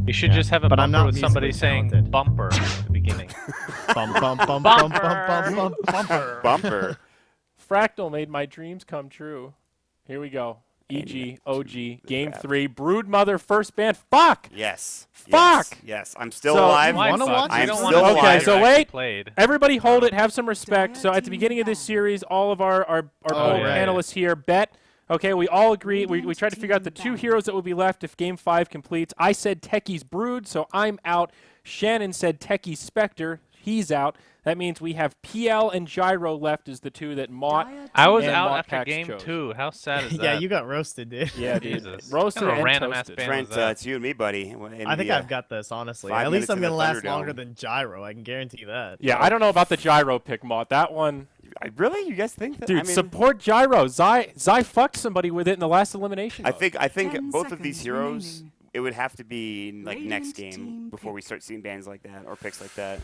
You should just have a But I'm bumper not with somebody musically saying talented. bumper at the beginning. Bum, bum, bum, bum, bum, bum, bum, Bumper. Bumper. Fractal made my dreams come true. Here we go. EG, OG, Game draft. 3, Broodmother, first ban. Fuck! Yes. Fuck! Yes. I'm still So, alive. why wanna fuck? watch I am it? still Okay, alive. so wait. Played. Everybody hold it. Have some respect. So at the beginning of this series, all of our Oh, right. panelists here bet. Okay, we all agree. We tried to figure out the 2 heroes that would be left if Game 5 completes. I said Techie's Brood, so I'm out. Shannon said Techie's Spectre. He's out. That means we have PL and Gyro left as the 2 that Mott. I was and out Mott after Pax game chose. 2. How sad is that? Yeah, you got roasted, dude. Yeah, dude. Jesus. Roasted Kind of a and random toasted. ass ban Trent, was that? it's you and me, buddy. I think I've got this, honestly. 5 At least minutes I'm in going to the last Thunderdome. longer than Gyro. I can guarantee that. Yeah, I don't know about the Gyro pick, Mott. That one, Really? You guys think that? dude, I mean, support Gyro. Zai fucked somebody with it in the last elimination. I vote. think 10 both of these seconds heroes, remaining. it would have to be like next Radiant game team before we pick. start seeing bans like that or picks like that.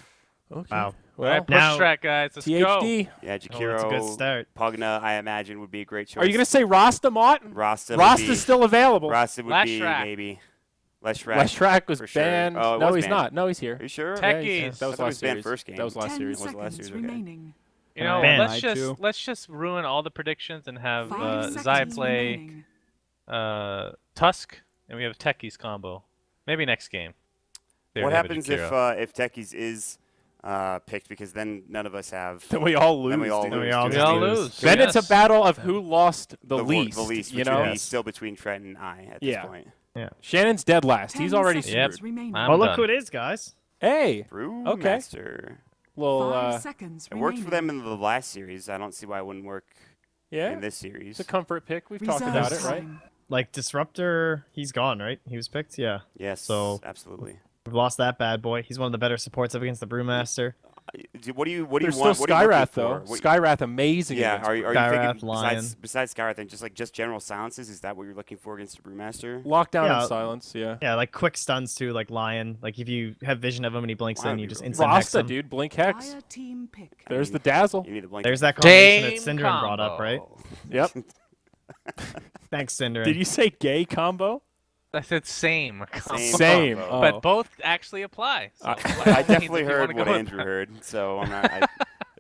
Okay. Wow. All Well, right, push now- track, guys. Let's go. THD. Yeah, Oh, Jakiro, that's a good start. Pugna, I imagine would be a great choice. Are you going to say Rasta, Mott? Rasta? would Rasta's be- still available. Rasta would be Lashrak. maybe. Lashrak. Leshrak was for sure. banned. Oh, it no, was he's banned. not. No, he's here. Are you sure? Tech- Yeah, Techies. that I was thought it last was banned series. first game. That was last 10 series. Was it last seconds series? Okay. remaining. You know, Ban. let's just ruin all the predictions and have 5 Zai seconds play remaining. Tusk, and we have Techie's combo. Maybe next game. They What already have a happens Jakiro. if Techies is picked? Because then none of us have. Then we all lose. Then we all dude. lose. we all dude. We all lose. lose. Then it's a Yes. battle of who lost the The least. least, you which know? would be still between Trent and I at Yeah. this point. Shannon's dead last. 10 He's already seconds screwed. remaining. I'm Oh, look done. who it is, guys. Hey, Brewmaster. little 5 seconds It remaining. worked for them in the last series. I don't see why it wouldn't work yeah, in this series. it's a comfort pick. We've talked Reserve about it, right? time. Like, Disruptor, he's gone, right? He was picked? Yeah. Yes, So- absolutely. We've lost that bad boy. He's one of the better supports up against the Brewmaster. What do you There's want? still What are you looking Skyrath though. for? What- Skyrath amazing. yeah, against are you Skyrath, thinking Lion. besides Skyrath and just general silences? Is that what you're looking for against the Brewmaster? Lockdown Yeah. and silence. Yeah. Yeah, like quick stuns too, like Lion. Like if you have vision of him and he blinks Lion in, would you be just really instant hex Rasta, him. dude. Blink hex. Dire team pick. There's the dazzle. You need the blink. There's that combination that Same Synderen brought up, right? Yep. Thanks, Synderen. Did you say gay combo? I said same. Same. combo. Oh. But both actually apply. So I by all I means, definitely if you heard wanna what go with Andrew that. heard, so I'm not.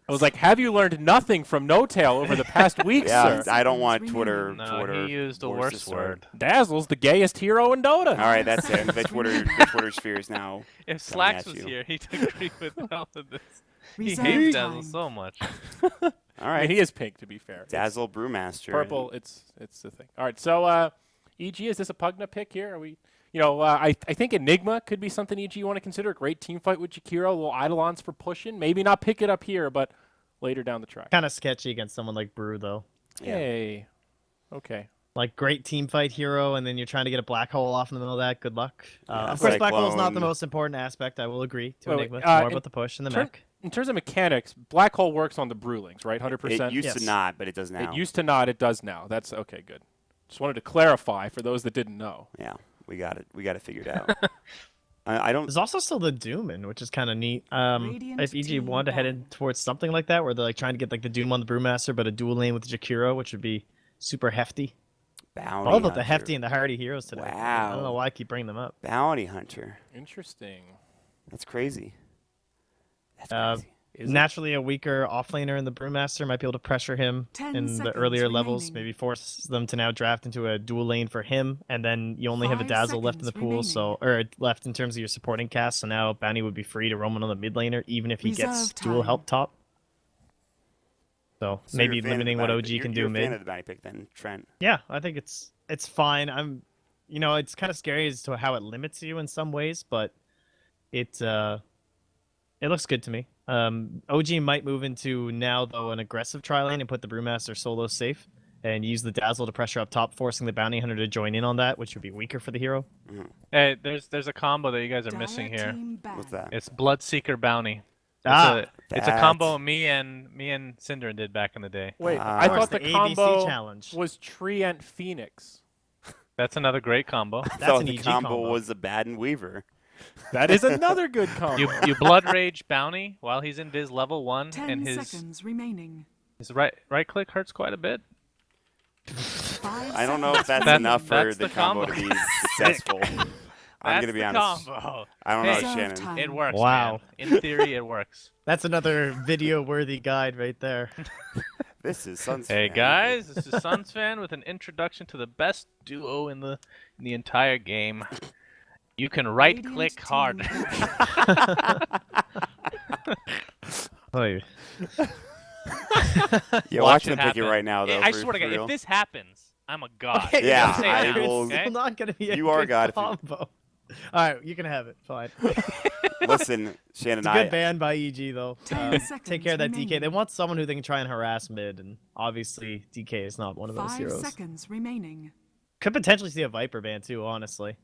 I was like, have you learned nothing from No Tail over the past week, Yeah, sir? I don't want Seconds Twitter. remaining. No, Twitter he used a wars worse to start. word. Dazzle's the gayest hero in Dota. All right, that's it. The Twitter sphere is now. If Coming Slacks at was you. here, he'd agree with all of this. He Reserve hates time. Dazzle so much. All I right, mean, he is pink, to be fair. It's Dazzle Brewmaster. purple. It's the thing. All right, so EG, is this a Pugna pick here? Are we? You know, I think Enigma could be something EG you want to consider. A great team fight with Jakiro. Little Eidolons for pushing. Maybe not pick it up here, but later down the track. Kind of sketchy against someone like Brew, though. Yeah. Hey. Okay. Like great team fight hero, and then you're trying to get a black hole off in the middle of that. Good luck. Yeah, Of course, black hole's not Cyclone. the most important aspect. I will agree to Wait, Enigma. It's wait, more in about the push and the turn- mech. In terms of mechanics, Black Hole works on the Brewlings, right? 100%? It used Yes. to not, but it does now. It used to not. It does now. That's okay, good. Just wanted to clarify for those that didn't know. Yeah, we got it. We got it figured out. I don't. There's also still the Doomin, which is kind of neat. Radiant If EG team wanted to head in ban. towards something like that, where they're like trying to get like the Doom on the Brewmaster, but a dual lane with Jakiro, which would be super hefty. Bounty All about the Hunter. hefty and the hardy heroes today. I don't know Wow. why I keep bringing them up. Bounty Hunter. Interesting. That's crazy. That's Uh, crazy. Is it? Naturally, a weaker offlaner in the Brewmaster might be able to pressure him 10 in the seconds earlier levels, remaining. maybe force them to now draft into a dual lane for him, and then you only have a 5 Dazzle left in the seconds pool, so left in terms of your supporting cast. So now Bounty would be free to roam on the mid laner, even if he gets Reserve dual time. help top. So, So maybe you're a fan of limiting the what bounty OG pick. can You're do a fan mid. of the bounty pick then, Trent. Yeah, I think it's fine. It's kind of scary as to how it limits you in some ways, but it looks good to me. OG might move into now though an aggressive tri lane and put the Brewmaster solo safe and use the Dazzle to pressure up top, forcing the Bounty Hunter to join in on that, which would be weaker for the hero. Hey, there's a combo that you guys are missing Dire here. team ban. What's that? It's Bloodseeker Bounty. Ah, It's a combo me and Synderen did back in the day. Wait, Ah. I Of course, thought the the ABC combo challenge. was Treant Phoenix. That's another great combo. I That's thought an the EG combo combo. was a Baden Weaver. That is another good combo. You Blood Rage Bounty while he's in Viz level 1, 10 and his seconds remaining. right click hurts quite a bit. 5 I don't know if that's That- enough for that's the the combo combo. to be successful. I'm gonna be honest. Combo. I don't Hey, know, Reserve Shannon. time. It works. Wow. Man. In theory, it works. That's another video-worthy guide right there. This is Suns. Hey fan. guys, this is Suns fan with an introduction to the best duo in the entire game. You can right-click Radiant hard. team Oh, Yeah, Watch watch them it pick it happen. right now, though. I for- swear to for God, real. if this happens, I'm a god. Okay, Yeah, I'm saying I that, will- It's okay? still not gonna be a You are good God if you- combo. All right, you can have it. Fine. Listen, Shannon, It's a good ban by EG though. 10 Take seconds care of that DK. They remaining. want someone who they can try and harass mid, and obviously DK is not one of those 5 heroes. seconds remaining. Could potentially see a Viper ban too, honestly.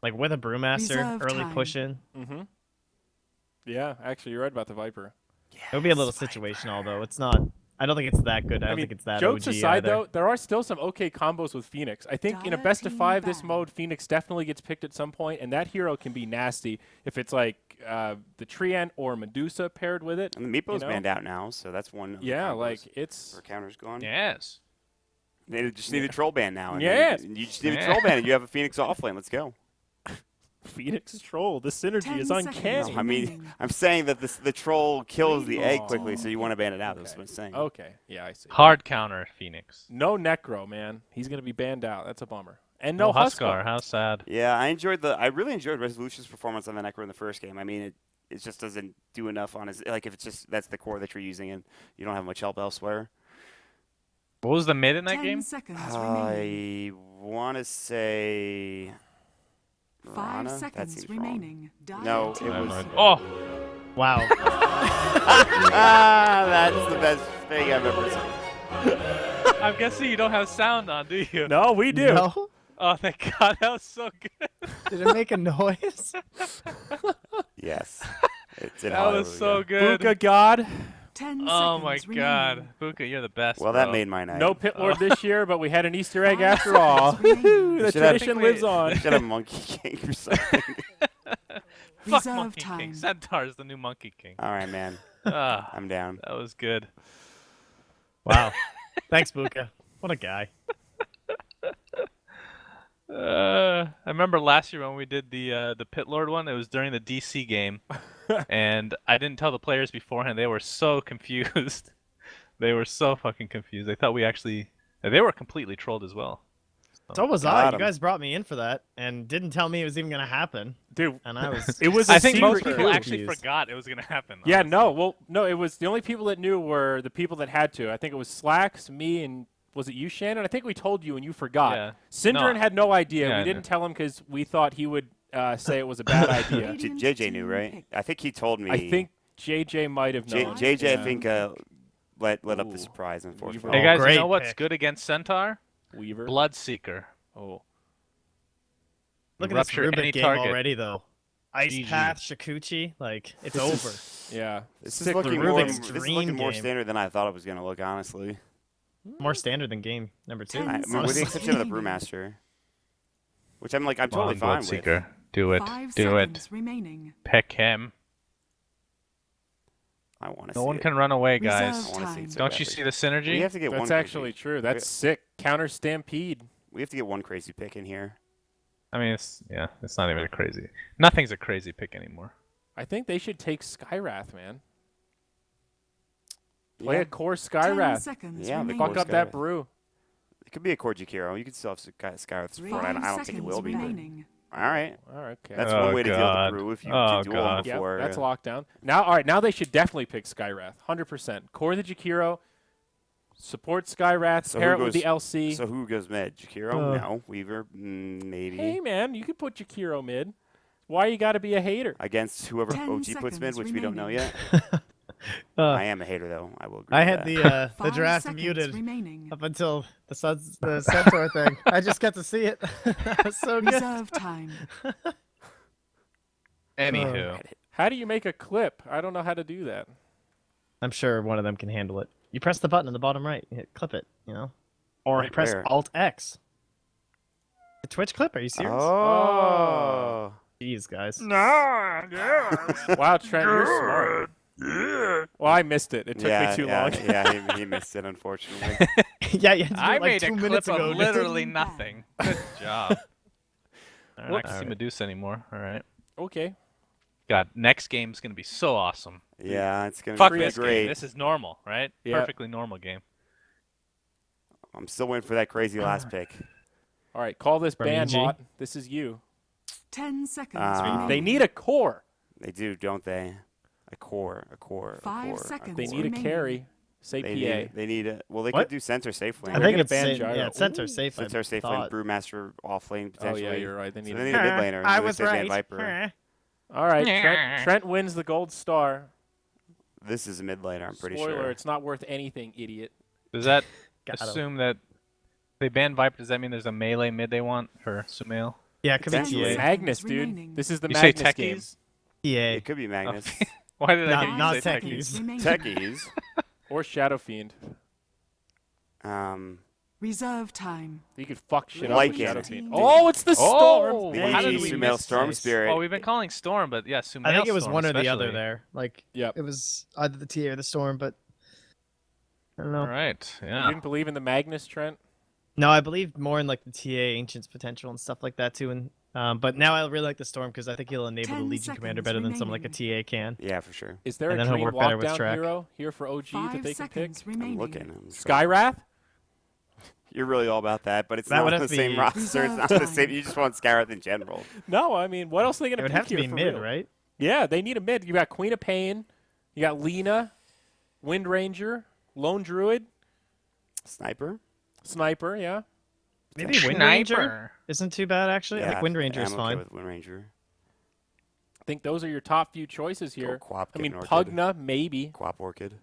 Like with a Brewmaster Reserve early time. push in. Mm-hmm. Yeah, actually, you're right about the Viper. It would be a little situational though. It's not. I don't think it's that good. I don't mean, think it's that jokes OG aside, either. though, there are still some okay combos with Phoenix. I think in a Dire best of team 5 this ban. mode, Phoenix definitely gets picked at some point, and that hero can be nasty if it's like the Treant or Medusa paired with it. And the Meepo's know? banned out now, so that's one. of the Yeah, combos like it's where counters gone. Yes. They just need a troll ban now. and Yes. You just need a Yeah. troll ban, and you have a Phoenix offlane. Let's go. Phoenix troll. The synergy 10 is seconds. uncanny. I mean, remaining. I'm saying that the troll kills the egg Oh. quickly, so you want to ban it out. That's Okay. what I'm saying. Okay, yeah, I see. Hard counter, Phoenix. No Necro, man. He's gonna be banned out. That's a bummer. And no Huskar. Huskar. How sad. Yeah, I really enjoyed Resolution's performance on the Necro in the first game. I mean, it just doesn't do enough on his, like, if it's just, that's the core that you're using and you don't have much help elsewhere. What was the mid in that 10 game? seconds remaining. I want to say 5 Rana? That seconds seems wrong. remaining. Dire No, team it Never was- mind. Oh, Wow. That's the best thing I've ever seen. I'm guessing you don't have sound on, do you? No, we do. No? Oh, thank God. That was so good. Did it make a noise? Yes. It did That was so good. Buka God. 10 Oh my seconds God. remaining. Buka, you're the best. Well, that bro. made my night. No Pit Lord this year, but we had an Easter egg 5 after all. seconds remaining. The Should have- tradition I think we- lives on. Should have Monkey King or something. Fuck Reserve Monkey time. King. Centaur is the new Monkey King. All right, man. Ah, I'm down. that was good. Wow. Thanks, Buka. What a guy. I remember last year when we did the Pit Lord one. It was during the DC game, and I didn't tell the players beforehand. They were so confused. They were so fucking confused. They thought we actually. They were completely trolled as well. So was Got I. him. You guys brought me in for that and didn't tell me it was even gonna happen. Dude, And I was. it was a I think most secret people coup. actually confused. forgot it was gonna happen. Yeah, honestly. no. Well, no, it was the only people that knew were the people that had to. I think it was Slacks, me, and was it you, Shannon? I think we told you and you forgot. Yeah. Synderen No. had no idea. Yeah, I we knew. didn't tell him because we thought he would say it was a bad idea. Radiant JJ knew, team right? pick. I think he told me. I think JJ might have known. JJ, I Yeah. think, let up Ooh. the surprise, unfortunately. Hey Oh, guys, you great know what's pick. good against Centaur? Weaver. Bloodseeker. Oh. Look at this Rupture Rubik any game target. already, though. Ice GG. Path, Shakuchi, like, it's This over. is- Yeah. This is Sick looking Rubik's more. Rubik. This is dream looking more game. standard than I thought it was going to look. Honestly, More standard than game number 2. 10 I mean, with the Honestly. exception of the Brewmaster, which I'm like, I'm totally Come on, fine with. Bloodseeker. Do it. 5 Do it. seconds remaining. Pick him. I want to see No one it. can run away, guys. Reserve I want to see time. it. So Don't you badly. see the synergy? We have to get one. That's crazy- actually true. That's sick. Counter Stampede. We have to get one crazy pick in here. I mean, it's not even a crazy. Nothing's a crazy pick anymore. I think they should take Skywrath, man. Play Yeah. a core 10 Skywrath. seconds Yeah, the remaining. core Fuck up that Skywrath. brew. It could be a core Jakiro. You could still have Skywrath support. I 5 don't think it will seconds be. but- remaining. All right. All right, okay. That's Oh, one way to deal God. with the brew if you Oh, do duel God. them Yep, before. that's locked down. Now, all right, now they should definitely pick Skywrath. 100%. Core the Jakiro. Support Skywrath. So pair who it with the goes- LC. So who goes mid? Jakiro? No. Weaver? Maybe. Hey, man, you could put Jakiro mid. Why you got to be a hater? Against whoever 10 OG puts mid, seconds which we don't know remaining. yet. Uh, I am a hater, though. I will agree. I with had that. the 5 draft seconds muted remaining. up until the Centaur thing. I just got to see it. That was so good. Reserve time. Anywho, How do you make a clip? I don't know how to do that. I'm sure one of them can handle it. You press the button in the bottom right, you hit clip it, or Right press where? Alt X. The Twitch clip? Are you serious? Oh. Jeez, guys. Wow, Trent, you're smart. Well, I missed it. It took yeah, me too yeah, long. yeah, he missed it, Yeah, you had to do I it like made 2 a clip minutes ago. of dude. literally nothing. Good job. I'm not gonna see Alright. Medusa anymore. All right. Okay. God, next game's gonna be so awesome. Yeah, it's gonna Fuck be this great. game. This is normal, right? Yeah. Perfectly normal game. I'm still waiting for that crazy last pick. All right, call this From ban EG. Mott. This is you. 10 seconds Um, They remaining. need a core. They do, don't they? A core. 5 seconds. They need a remaining. carry. Say PA. They need a. Well, they What? could do center safe lane. I We're think gonna it's ban safe. gyro. Yeah, it's center Ooh. safe. Center safe lane, Brewmaster off lane Oh potentially. yeah, you're right. They So need. they a need a mid laner. I They was say ban right. Viper. All right, Trent wins the gold star. This is a mid laner, I'm pretty Spoiler: sure. it's not worth anything, idiot. Does that Got 'em. assume that they ban Viper? Does that mean there's a melee mid they want for Sumail? Yeah, it could be Potentially. TA. Magnus, remaining. dude. This is the You say Magnus game. techies? It TA. could be Magnus. Why did I Not- hear you not say Five techies? seconds techies. remaining. Techies. Or Shadow Fiend. Reserve time. You could fuck shit Like up with Shadow it. Fiend. Oh, it's the storm. Oh, The how did EG we Sumail miss Storm this? Spirit. Well, we've been calling Storm, but yeah, Sumail I think it was Storm one or the other especially. there. Like, Yep. it was either the TA or the Storm, but I don't know. All right. You Yeah. didn't believe in the Magnus, Trent? No, I believe more in like the TA Ancient's potential and stuff like that too. And but now I really like the Storm because I think he'll enable the 10 Legion Commander seconds better than someone like a remaining. TA can. Yeah, for sure. Is there And a then he'll dream work better with lockdown track. hero here for OG that 5 they can pick? seconds I'm remaining. looking. Skywrath? You're really all about that, but it's That not would on the have to same be- roster. It's not the same. You just want Skyrath in general. No, I mean, what else are they going It to would pick have to here be for mid, real? right? Yeah, they need a mid. You got Queen of Pain, you got Lena, Wind Ranger, Lone Druid, Sniper. Sniper, yeah. Maybe Wind Ranger isn't too bad actually. I think Wind Ranger is I'm fine. Okay with Wind Ranger. I think those are your top few choices Go here. Quap, I mean, get an Orchid. Pugna, maybe. Quap Orchid.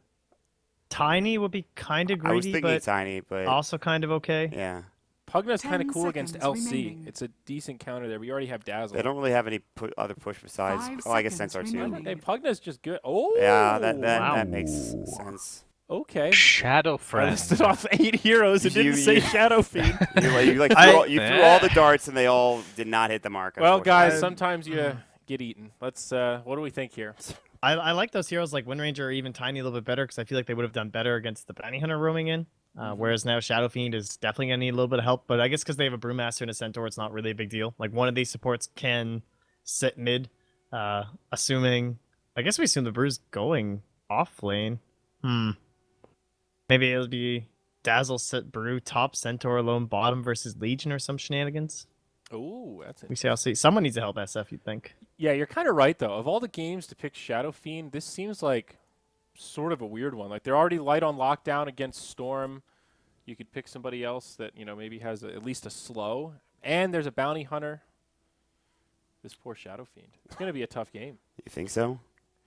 Tiny would be kind of I was greedy, thinking but tiny, but also kind of okay. yeah. Pugna's kind of 10 cool against seconds LC. remaining. It's a decent counter there. We already have Dazzle. They don't really have any other push besides. 5 Oh, I guess seconds Centaur too. remaining. Hey, Pugna's just good. Oh, Yeah, that Wow. makes sense. Okay. Shadow I Friend. listed off 8 heroes and didn't You- say you- Shadow Fiend. You threw I- all the darts and they all did not hit the mark. Well, guys, unfortunately. sometimes you get eaten. Let's. What do we think here? I like those heroes like Wind Ranger or even Tiny a little bit better because I feel like they would have done better against the Bounty Hunter roaming in. Whereas now Shadow Fiend is definitely gonna need a little bit of help, but I guess because they have a Brewmaster and a Centaur, it's not really a big deal. Like one of these supports can sit mid, assuming. I guess we assume the Brew's going off lane. Maybe it'll be Dazzle sit Brew top Centaur alone bottom versus Legion or some shenanigans. Oh, that's it. We shall see. Someone needs to help SF. You'd think. Yeah, you're kind of right though. Of all the games to pick Shadow Fiend, this seems like sort of a weird one. Like they're already light on lockdown against Storm. You could pick somebody else that maybe has at least a slow, and there's a Bounty Hunter. This poor Shadow Fiend. It's going to be a tough game. You think so?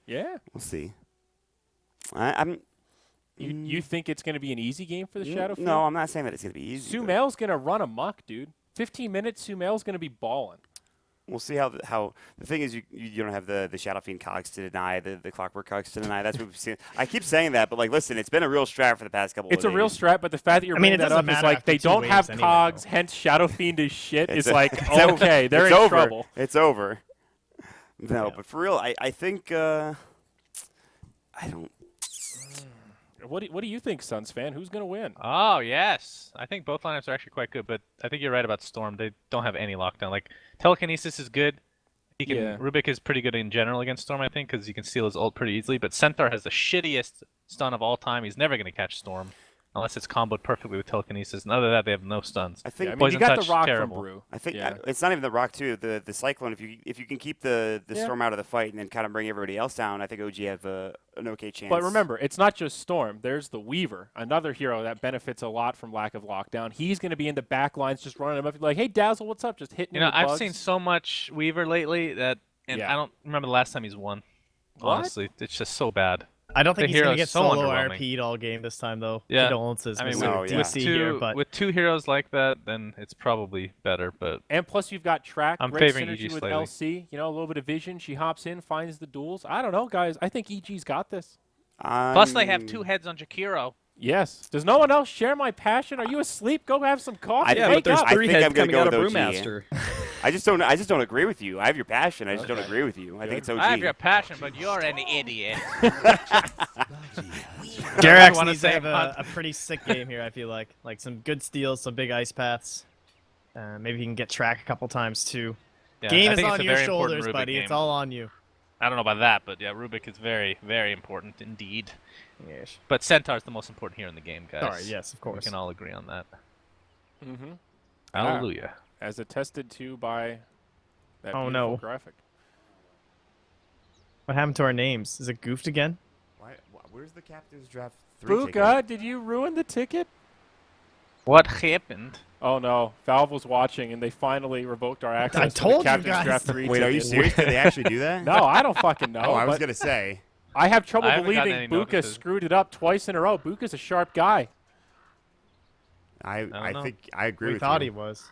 Yeah. We'll see. I'm. You think it's going to be an easy game for the Shadow Fiend? No, I'm not saying that it's gonna be easy. but Sumail's going to run amok, dude. 15 minutes, Sumail's going to be balling. We'll see how the thing is you don't have the Shadow Fiend cogs to deny the Clockwork cogs to deny. That's what we've seen. I keep saying that, but like, listen, it's been a real strat for the past couple. It's of a real days. strat, but the fact that you're I mean, bringing it that up doesn't is matter like after they 2 don't have waves anyway, cogs, though. hence Shadow Fiend is shit. It's It's like, it's o- okay, they're it's in over. trouble. It's over. No, Yeah. but for real, I think I don't. What do you think, Suns fan? Who's going to win? Oh, yes. I think both lineups are actually quite good, but I think you're right about Storm. They don't have any lockdown. Like, Telekinesis is good. Yeah. Rubik is pretty good in general against Storm, I think, because you can steal his ult pretty easily. But Centaur has the shittiest stun of all time. He's never going to catch Storm unless it's comboed perfectly with Telekinesis. And other than that, they have no stuns. I think Yeah, I mean, Poison you got Touch, the rock terrible. from Brew. I think Yeah. it's not even the rock too. The Cyclone. If you can keep the Yeah. Storm out of the fight and then kind of bring everybody else down, I think OG have an okay chance. But remember, it's not just Storm. There's the Weaver, another hero that benefits a lot from lack of lockdown. He's going to be in the back lines just running him up. Like, hey, Dazzle, what's up? Just hitting You him know, with I've bugs. seen so much Weaver lately that, and Yeah. I don't remember the last time he's won. What? Honestly, it's just so bad. I don't think The he's gonna hero's get so solo underwhelming. RP'd all game this time though. Yeah. Condolences, I mean, Mr. no, yeah. DC here, but with two heroes like that, then it's probably better. But And plus, you've got track. I'm great favoring synergy EG with slightly. LC. A little bit of vision. She hops in, finds the duels. I don't know, guys. I think EG's got this. plus they have two heads on Jakiro. Yes. Does no one else share my passion? Are you asleep? Go have some coffee. I Yeah, think but there's up. I 3 think heads I'm gonna coming go out of with OG. Brewmaster. I just don't agree with you. I have your passion. I just don't agree with you. I think it's OG. I have your passion, but you're an idiot. Jerax wanna needs to say have punt. a pretty sick game here. I feel like some good steals, some big ice paths. Maybe he can get track a couple times too. Yeah, Game I is think it's on a your very important shoulders, Rubik buddy. game. It's all on you. I don't know about that, but yeah, Rubik is very, very important indeed. Yes. But Centaur's the most important here in the game, guys. Sorry, yes, of We course. can all agree on that. Mm-hmm. Hallelujah. As attested to by that Oh, beautiful no. graphic. What happened to our names? Is it goofed again? Where's the captain's draft 3 ticket? Buka, did you ruin the ticket? What happened? Oh no, Valve was watching and they finally revoked our access to told the you Captain's guys. Draft 3 Wait, are you ticket. serious? Did they actually do that? No, I don't fucking know. Oh, I was but gonna say. I have trouble I haven't gotten believing any Buka notices. screwed it up twice in a row. Buka's a sharp guy. I know. think I agree We with thought you. he was.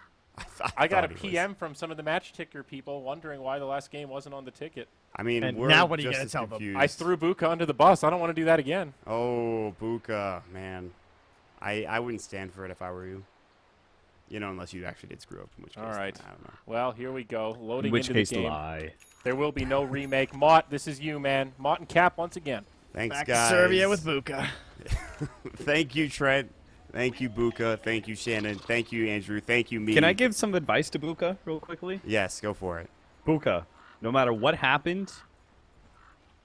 I got a thought he was. PM from some of the match ticker people wondering why the last game wasn't on the ticket. I mean, And we're now what are you just gonna as tell them? confused. I threw Buka under the bus. I don't want to do that again. Oh, Buka, man. I wouldn't stand for it if I were you. You know, unless you actually did screw up, in which case, All right. I don't know. Well, here we go. Loading In which into case, the game. lie. There will be no remake. Mott, this is you, man. Mott and Cap once again. Thanks, Back guys. to Serbia with Buka. Thank you, Trent. Thank you, Buka. Thank you, Shannon. Thank you, Andrew. Thank you, me. Can I give some advice to Buka real quickly? Yes, go for it. Buka, no matter what happened,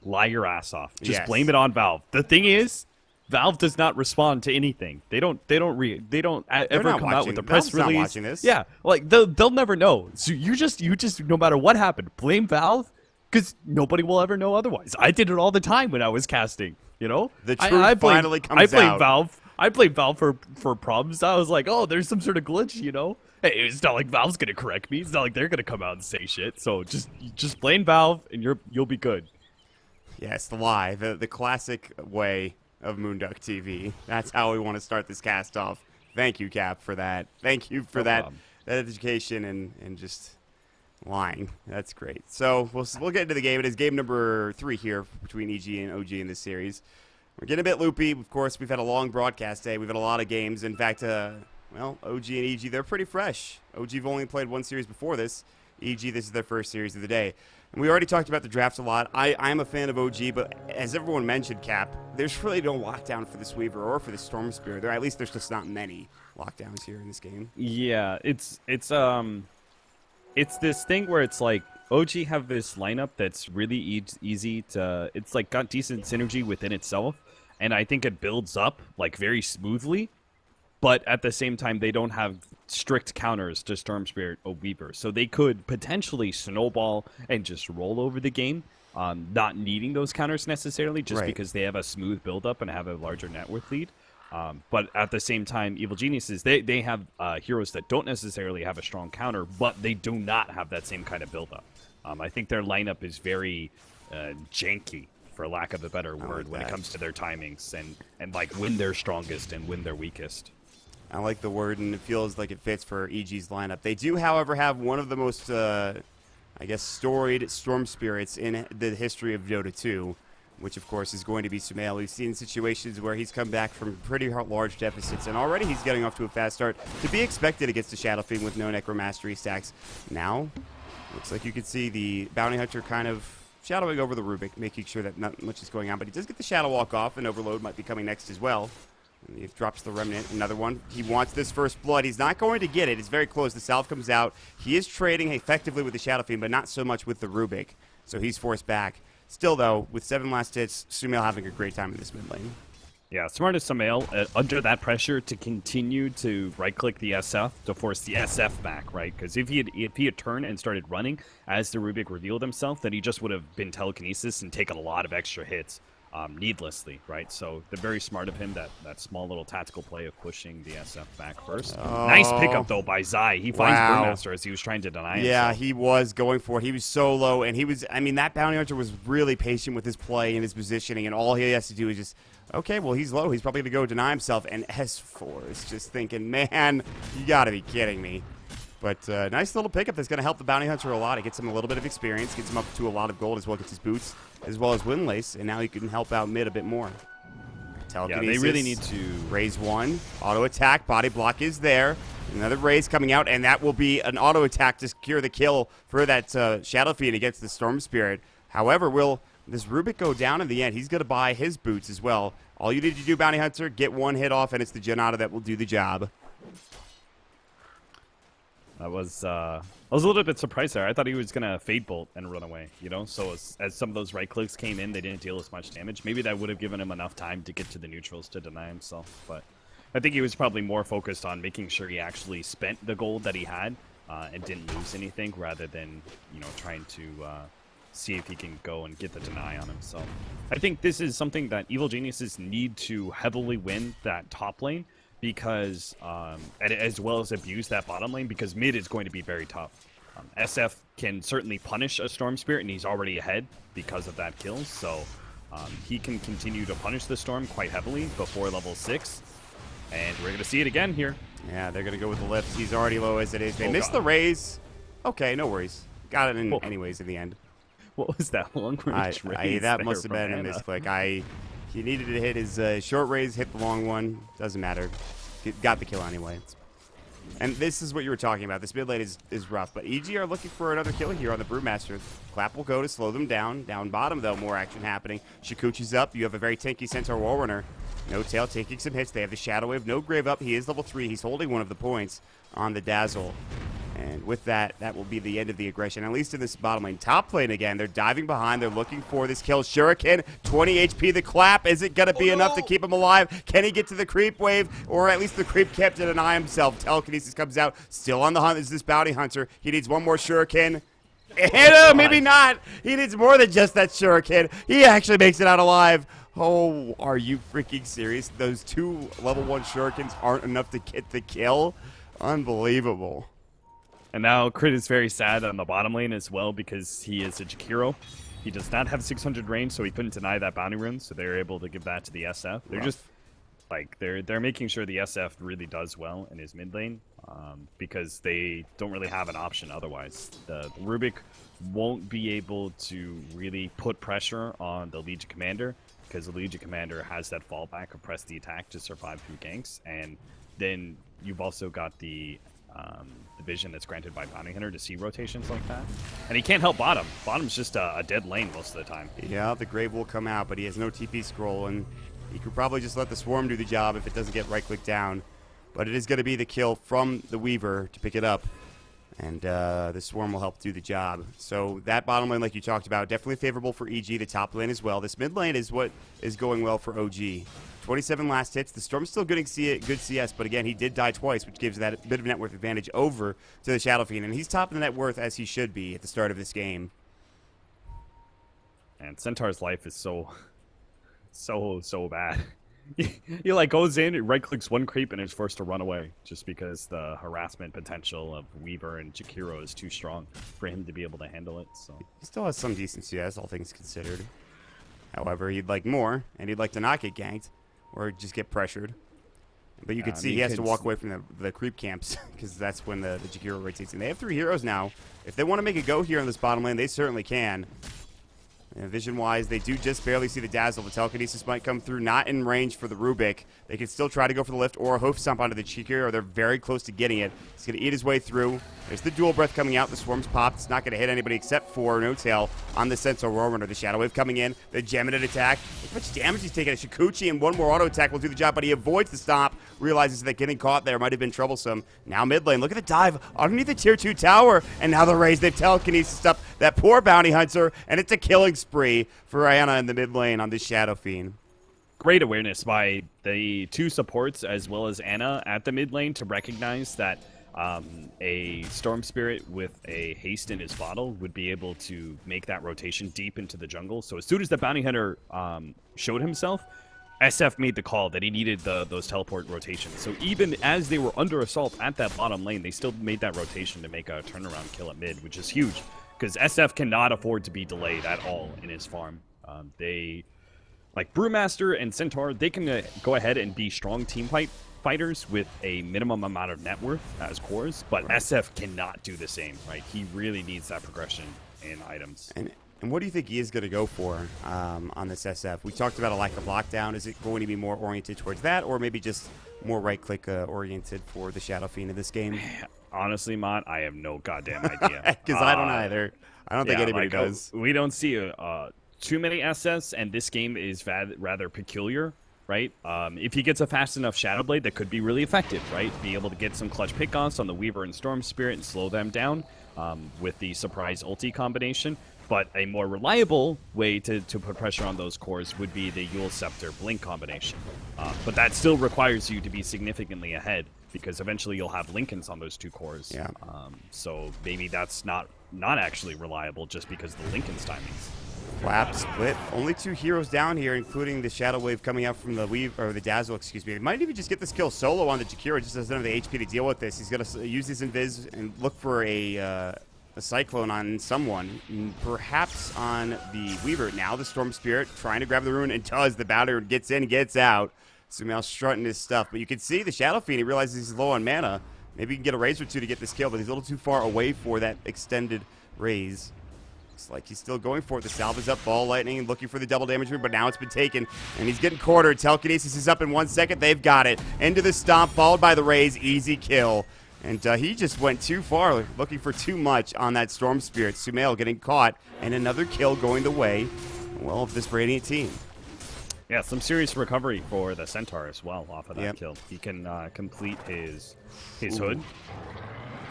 lie your ass off. Just Yes. blame it on Valve. The thing is, Valve does not respond to anything. They don't ever not come out with watching. a press Valve's not release. watching this. Yeah, like they'll never know. So you just no matter what happened, blame Valve because nobody will ever know otherwise. I did it all the time when I was casting. You know, The truth I blame, finally comes I blame out. Valve. I blame Valve for problems. I was like, oh, there's some sort of glitch. You know, hey, it's not like Valve's gonna correct me. It's not like they're gonna come out and say shit. So just blame Valve and you'll be good. Yes, the lie, the classic way of moonducktv. That's how we want to start this cast off. Thank you, Cap, for that. Thank you for No that problem. that education and just lying. That's great. So we'll get into the game. It is game number 3 here between EG and OG in this series. We're getting a bit loopy. Of course, we've had a long broadcast day. We've had a lot of games. In fact, well, OG and EG, they're pretty fresh. OG have only played one series before this. EG, this is their first series of the day. And we already talked about the drafts a lot. I'm a fan of OG, but as everyone mentioned, Cap, there's really no lockdown for this Weaver or for the Storm Spirit. At least there's just not many lockdowns here in this game. Yeah, it's this thing where it's like OG have this lineup that's really easy to. It's like got decent synergy within itself, and I think it builds up like very smoothly. But at the same time, they don't have strict counters to Storm Spirit or Weaver, so they could potentially snowball and just roll over the game, not needing those counters necessarily, just Right. because they have a smooth build-up and have a larger net worth lead. But at the same time, Evil Geniuses, they have heroes that don't necessarily have a strong counter, but they do not have that same kind of build-up. I think their lineup is very janky, for lack of a better word, when it that. comes to their timings and like when they're strongest and when they're weakest. I like the word, and it feels like it fits for EG's lineup. They do, however, have one of the most, I guess, storied Storm Spirits in the history of Dota 2, which, of course, is going to be Sumail. We've seen situations where he's come back from pretty large deficits, and already he's getting off to a fast start. To be expected against the Shadow Fiend with no Necromastery stacks. Now, looks like you can see the Bounty Hunter kind of shadowing over the Rubik, making sure that not much is going on, but he does get the Shadow Walk off, and Overload might be coming next as well. And he drops the Remnant, another one. He wants this first blood. He's not going to get it. It's very close. The Salve comes out. He is trading effectively with the Shadow Fiend, but not so much with the Rubik. So he's forced back. Still, though, with 7 last hits, Sumail having a great time in this mid lane. Yeah, smart as Sumail, under that pressure to continue to right-click the SF to force the SF back, right? Because if he had turned and started running as the Rubik revealed himself, then he just would have been telekinesis and taken a lot of extra hits. Needlessly, right? So they're very smart of him, that small little tactical play of pushing the SF back first. Nice pickup, though, by Zai. He finds Wow. Brewmaster as he was trying to deny Yeah, himself. he was going for it. He was so low, and he was, I mean, that Bounty Hunter was really patient with his play and his positioning, and all he has to do is just, okay, well, he's low. He's probably going to go deny himself, and S4 is just thinking, man, you got to be kidding me. But nice little pickup that's going to help the Bounty Hunter a lot. It gets him a little bit of experience, gets him up to a lot of gold as well, gets his boots, as well as Windlace, and now he can help out mid a bit more. Yeah, Telekinesis, they really need to... raise 1, auto attack, body block is there. Another raise coming out, and that will be an auto attack to secure the kill for that Shadow Fiend against the Storm Spirit. However, will this Rubik go down in the end? He's going to buy his boots as well. All you need to do, Bounty Hunter, get 1 hit off, and it's the Janata that will do the job. I was a little bit surprised there. I thought he was gonna fade bolt and run away. You know, so as some of those right clicks came in, they didn't deal as much damage. Maybe that would have given him enough time to get to the neutrals to deny himself. But I think he was probably more focused on making sure he actually spent the gold that he had and didn't lose anything, rather than trying to see if he can go and get the deny on him. So I think this is something that Evil Geniuses need to heavily win that top lane, because and as well as abuse that bottom lane, because mid is going to be very tough. SF can certainly punish a Storm Spirit, and he's already ahead because of that kill, so he can continue to punish the Storm quite heavily before level 6, and we're going to see it again here. Yeah, they're going to go with the lifts. He's already low as it is. They missed God. the raise. Okay, no worries. Got it in anyways in the end. What was that long range raise? That there must have been a from Anna? misclick. He needed to hit his short raise, hit the long one. Doesn't matter. Got the kill anyway. And this is what you were talking about. This mid lane is rough, but EG are looking for another kill here on the Brewmaster. Clap will go to slow them down. Down bottom, though, more action happening. Shikuchi's up. You have a very tanky Centaur Wall Runner. No tail taking some hits. They have the Shadow Wave. No Grave up. He is level 3. He's holding one of the points on the Dazzle. And with that, that will be the end of the aggression, at least in this bottom lane. Top lane again. They're diving behind. They're looking for this kill. Shuriken, 20 HP. The clap. Is it going to be enough to keep him alive? Can he get to the creep wave? Or at least the creep kept to deny himself. Telekinesis comes out. Still on the hunt is this bounty hunter. He needs one more Shuriken. And maybe not. He needs more than just that Shuriken. He actually makes it out alive. Oh, are you freaking serious? Those 2 level 1 Shurikens aren't enough to get the kill? Unbelievable. And now Crit is very sad on the bottom lane as well, because he is a Jakiro. He does not have 600 range, so he couldn't deny that bounty rune, so they're able to give that to the SF. They're just like they're making sure the SF really does well in his mid lane, because they don't really have an option otherwise. The Rubik won't be able to really put pressure on the Legion Commander, because the Legion Commander has that fallback of press the attack to survive through ganks, and then you've also got the vision that's granted by Bounty Hunter to see rotations like that. And he can't help bottom. Bottom's just a dead lane most of the time. Yeah, the Grave will come out, but he has no TP scroll, and he could probably just let the Swarm do the job if it doesn't get right-click down. But it is going to be the kill from the Weaver to pick it up, and the Swarm will help do the job. So that bottom lane, like you talked about, definitely favorable for EG. The top lane as well. This mid lane is what is going well for OG. 27 last hits. The Storm's still getting good CS, but again, he did die twice, which gives that a bit of net worth advantage over to the Shadow Fiend, and he's top of the net worth as he should be at the start of this game. And Centaur's life is so bad. He like goes in, right clicks one creep, and is forced to run away just because the harassment potential of Weaver and Jakiro is too strong for him to be able to handle it. So He still has some decent CS, all things considered. However, he'd like more, and he'd like to not get ganked or just get pressured. But you can see he has to walk away from the creep camps, because that's when the Jakiro rotates in. They have 3 heroes now. If they want to make a go here in this bottom lane, they certainly can. And vision-wise, they do just barely see the Dazzle. The Telekinesis might come through, not in range for the Rubik. They can still try to go for the lift or a hoof stomp onto the Chikir, or they're very close to getting it. He's going to eat his way through. There's the dual breath coming out. The Swarm's popped. It's not going to hit anybody except for No Tail on the Centaur War Runner. The Shadow Wave coming in. The Geminid attack. Look how much damage he's taking. A Shikuchi and one more auto attack will do the job, but he avoids the stomp. Realizes that getting caught there might have been troublesome. Now mid lane. Look at the dive underneath the tier 2 tower. And now the raise. They've telekinesis up that poor bounty hunter, and it's a killing spree for Rihanna in the mid lane on this Shadow Fiend. great awareness by the 2 supports as well as Anna at the mid lane to recognize that a Storm Spirit with a haste in his bottle would be able to make that rotation deep into the jungle. So as soon as the Bounty Hunter showed himself, SF made the call that he needed those teleport rotations. So even as they were under assault at that bottom lane, they still made that rotation to make a turnaround kill at mid, which is huge, because SF cannot afford to be delayed at all in his farm. They, like Brewmaster and Centaur, they can go ahead and be strong team fighters with a minimum amount of net worth as cores, but SF cannot do the same, right? He really needs that progression in items. And what do you think he is going to go for on this SF? We talked about a lack of lockdown. Is it going to be more oriented towards that, or maybe just more right-click oriented for the Shadow Fiend in this game? Honestly, Mont, I have no goddamn idea. Because I don't either. I don't think anybody does. We don't see too many SS, and this game is rather peculiar, right? If he gets a fast enough Shadow Blade, that could be really effective, right? Be able to get some clutch pickoffs on the Weaver and Storm Spirit and slow them down with the surprise ulti combination. But a more reliable way to put pressure on those cores would be the Yule Scepter Blink combination. But that still requires you to be significantly ahead, because eventually you'll have Lincolns on those 2 cores. Yeah. So maybe that's not actually reliable just because of the Lincoln's timings. Clap split. Only 2 heroes down here, including the Shadow Wave coming out from the Weave, or the Dazzle, excuse me. He might even just get this kill solo on the Jakiro, just doesn't have the HP to deal with this. He's going to use his Invis and look for a Cyclone on someone, perhaps on the Weaver. Now the Storm Spirit trying to grab the rune, and does. The Bounty gets in, gets out. Sumail strutting his stuff, but you can see the Shadow Fiend, he realizes he's low on mana. Maybe he can get a raise or 2 to get this kill, but he's a little too far away for that extended raise. Looks like he's still going for it. The salve is up, Ball Lightning, looking for the double damage rune, but now it's been taken, and he's getting quartered. Telekinesis is up in 1 second. They've got it. Into the stomp, followed by the raise. Easy kill. And he just went too far, looking for too much on that Storm Spirit. Sumail getting caught, and another kill going the way, well, of this Radiant team. Yeah, some serious recovery for the Centaur as well off of that kill. He can complete his hood.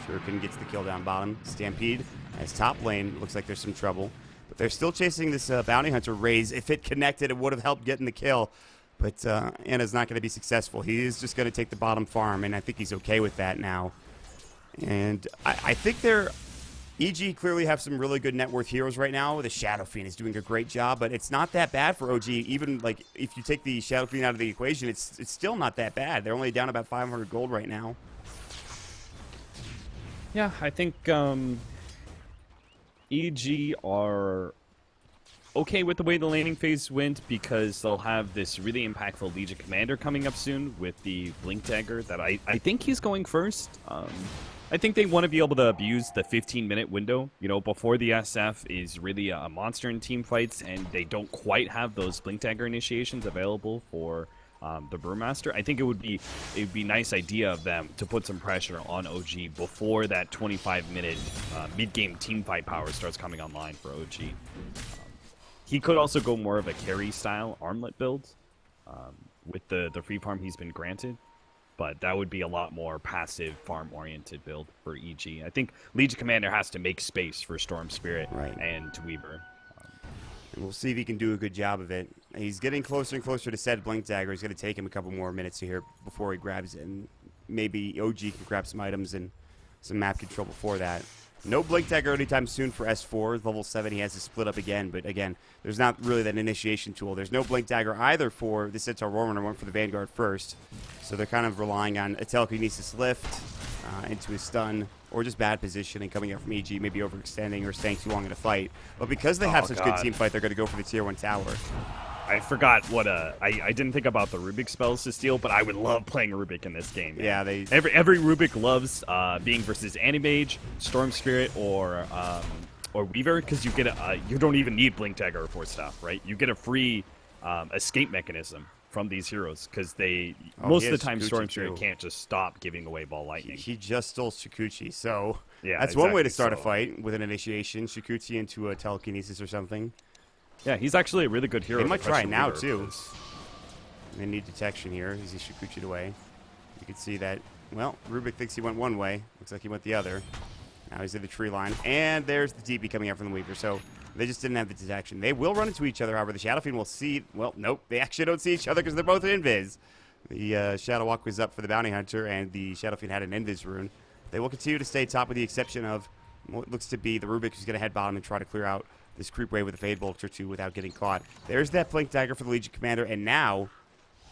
Shuriken gets the kill down bottom. Stampede as top lane. Looks like there's some trouble. But they're still chasing this Bounty Hunter raise. If it connected, it would have helped getting the kill. But Anna's not going to be successful. He is just going to take the bottom farm, and I think he's okay with that now. And I think they're... EG clearly have some really good net worth heroes right now. The Shadow Fiend is doing a great job, but it's not that bad for OG. Even like if you take the Shadow Fiend out of the equation, it's still not that bad. They're only down about 500 gold right now. Yeah, I think EG are okay with the way the laning phase went, because they'll have this really impactful Legion Commander coming up soon with the Blink Dagger that I think he's going first. I think they want to be able to abuse the 15-minute window, you know, before the SF is really a monster in team fights, and they don't quite have those Blink Dagger initiations available for the Brewmaster. I think it would be a nice idea of them to put some pressure on OG before that 25-minute mid-game team fight power starts coming online for OG. He could also go more of a carry-style armlet build with the free farm he's been granted. But that would be a lot more passive, farm-oriented build for EG. I think Legion Commander has to make space for Storm Spirit and Weaver. And we'll see if he can do a good job of it. He's getting closer and closer to said Blink Dagger. He's going to take him a couple more minutes here before he grabs it. And maybe OG can grab some items and some map control before that. No Blink Dagger anytime soon for S4. Level 7, he has to split up again. But again, there's not really that initiation tool. There's no Blink Dagger either for the Centaur Warrunner. Went for the Vanguard first. So they're kind of relying on a Telekinesis lift into his stun, or just bad positioning coming out from EG, maybe overextending or staying too long in a fight. But because they have such good team fight, they're going to go for the Tier 1 tower. I forgot what I didn't think about the Rubik spells to steal, but I would love playing Rubik in this game. Man. Yeah, every Rubik loves being versus Animage, Storm Spirit, or Weaver, because you get you don't even need Blink Dagger or Force Staff, right? You get a free escape mechanism from these heroes, because most of the time Storm Spirit can't just stop giving away Ball Lightning. He just stole Shikuchi, so yeah, that's one way to start a fight with an initiation. Shikuchi into a Telekinesis or something. Yeah, he's actually a really good hero. They might try it now, too. They need detection here. He's Shikuchi'd away. You can see that, well, Rubik thinks he went one way. Looks like he went the other. Now he's in the tree line. And there's the DP coming out from the Weaver. So they just didn't have the detection. They will run into each other, however. The Shadow Fiend will see... Well, nope. They actually don't see each other because they're both in Invis. The Shadow Walk was up for the Bounty Hunter, and the Shadow Fiend had an Invis rune. They will continue to stay top with the exception of what looks to be the Rubik, who's going to head bottom and try to clear out this creep wave with a Fade Bolt or two without getting caught. There's that Blink Dagger for the Legion Commander, and now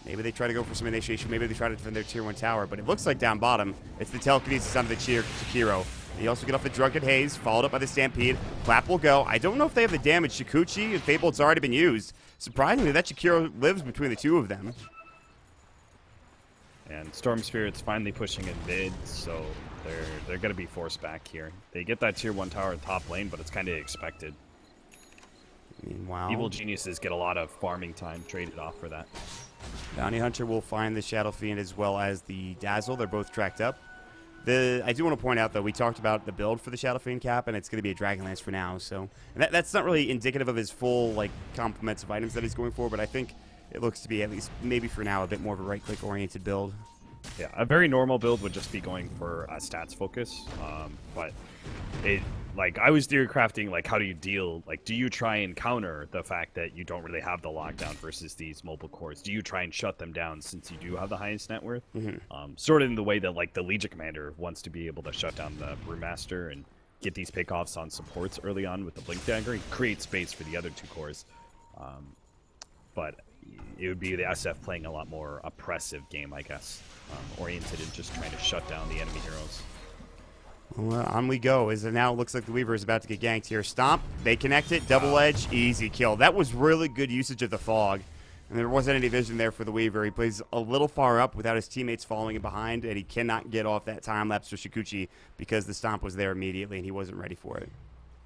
maybe they try to go for some initiation. Maybe they try to defend their Tier 1 tower, but it looks like down bottom, it's the Telekinesis onto the Jakiro. They also get off the Drunken Haze, followed up by the Stampede. Clap will go. I don't know if they have the damage. Shikuchi and Fade Bolt's already been used. Surprisingly, that Jakiro lives between the two of them. And Storm Spirit's finally pushing in mid, so they're going to be forced back here. They get that Tier 1 tower in top lane, but it's kind of expected. Meanwhile, Evil Geniuses get a lot of farming time traded off for that. Bounty Hunter will find the Shadow Fiend as well as the Dazzle. They're both tracked up. I do want to point out, though, we talked about the build for the Shadow Fiend cap, and it's going to be a Dragonlance for now. So that's not really indicative of his full complements of items that he's going for, but I think it looks to be, at least maybe for now, a bit more of a right-click oriented build. Yeah, a very normal build would just be going for a stats focus, but it, like, I was theory crafting, like, how do you deal, like, do you try and counter the fact that you don't really have the lockdown versus these mobile cores? Do you try and shut them down since you do have the highest net worth? Sort of in the way that, like, the Legion Commander wants to be able to shut down the Brewmaster and get these pickoffs on supports early on with the Blink Dagger and create space for the other 2 cores. But it would be the SF playing a lot more oppressive game, I guess, oriented in just trying to shut down the enemy heroes. Well, on we go, as it now looks like the Weaver is about to get ganked here. Stomp, they connect it, double edge, easy kill. That was really good usage of the fog. And there wasn't any vision there for the Weaver. He plays a little far up without his teammates following him behind, and he cannot get off that time lapse for Shikuchi because the Stomp was there immediately and he wasn't ready for it.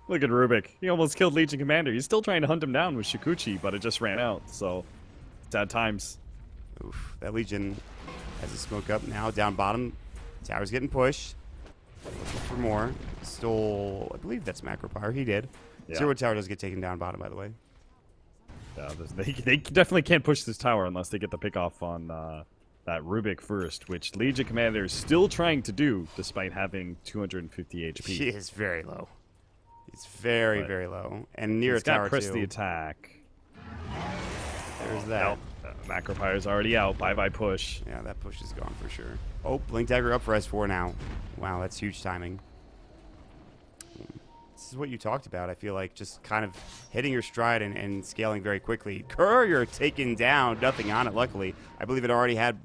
Look at Rubik. He almost killed Legion Commander. He's still trying to hunt him down with Shikuchi, but it just ran out, so sad times. Oof, that Legion has a smoke up now, down bottom. Tower's getting pushed. Looking for more. Stole, I believe that's Macro Power. He did. Yeah. Zero Tower does get taken down bottom, by the way. They definitely can't push this tower unless they get the pick off on that Rubik first, which Legion Commander is still trying to do despite having 250 HP. He is very low. He's very, But very low. And near a he's got tower, press too. the attack. There's that. Nope. Macro Fire's already out. Bye-bye push. Yeah, that push is gone for sure. Oh, Blink Dagger up for S4 now. Wow, that's huge timing. This is what you talked about, I feel like, just kind of hitting your stride and scaling very quickly. Courier taken down, nothing on it, luckily. I believe it already had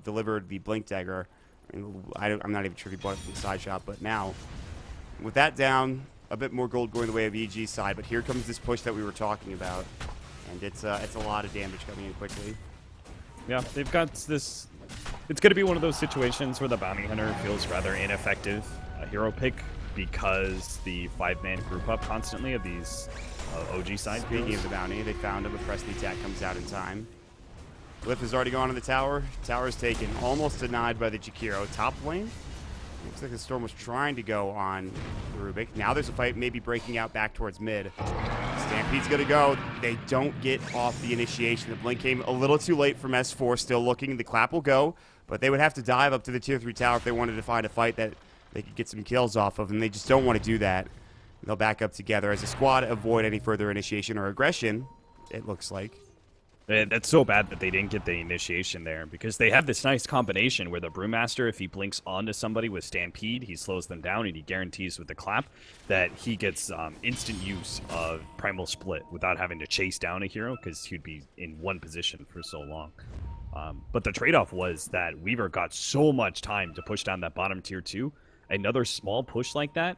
delivered the Blink Dagger. I'm not even sure if he bought it from the side shop, but now, with that down, a bit more gold going the way of EG's side, but here comes this push that we were talking about, and it's a lot of damage coming in quickly. Yeah, they've got this. It's going to be one of those situations where the Bounty Hunter feels rather ineffective a hero pick because the 5-man group up constantly of these OG side Speaking heroes. of the bounty, they found him, but press the attack comes out in time. Glyph has already gone to the tower. Tower is taken, almost denied by the Jakiro. Top lane, looks like the Storm was trying to go on the Rubik. Now there's a fight maybe breaking out back towards mid. Stampede's gonna go. They don't get off the initiation. The blink came a little too late from S4, still looking. The clap will go, but they would have to dive up to the tier 3 tower if they wanted to find a fight that they could get some kills off of, and they just don't want to do that. They'll back up together as a squad, avoid any further initiation or aggression, it looks like. That's so bad that they didn't get the initiation there because they have this nice combination where the Brewmaster, if he blinks onto somebody with Stampede, he slows them down and he guarantees with the clap that he gets instant use of Primal Split without having to chase down a hero because he'd be in one position for so long. But the trade-off was that Weaver got so much time to push down that bottom tier 2. Another small push like that,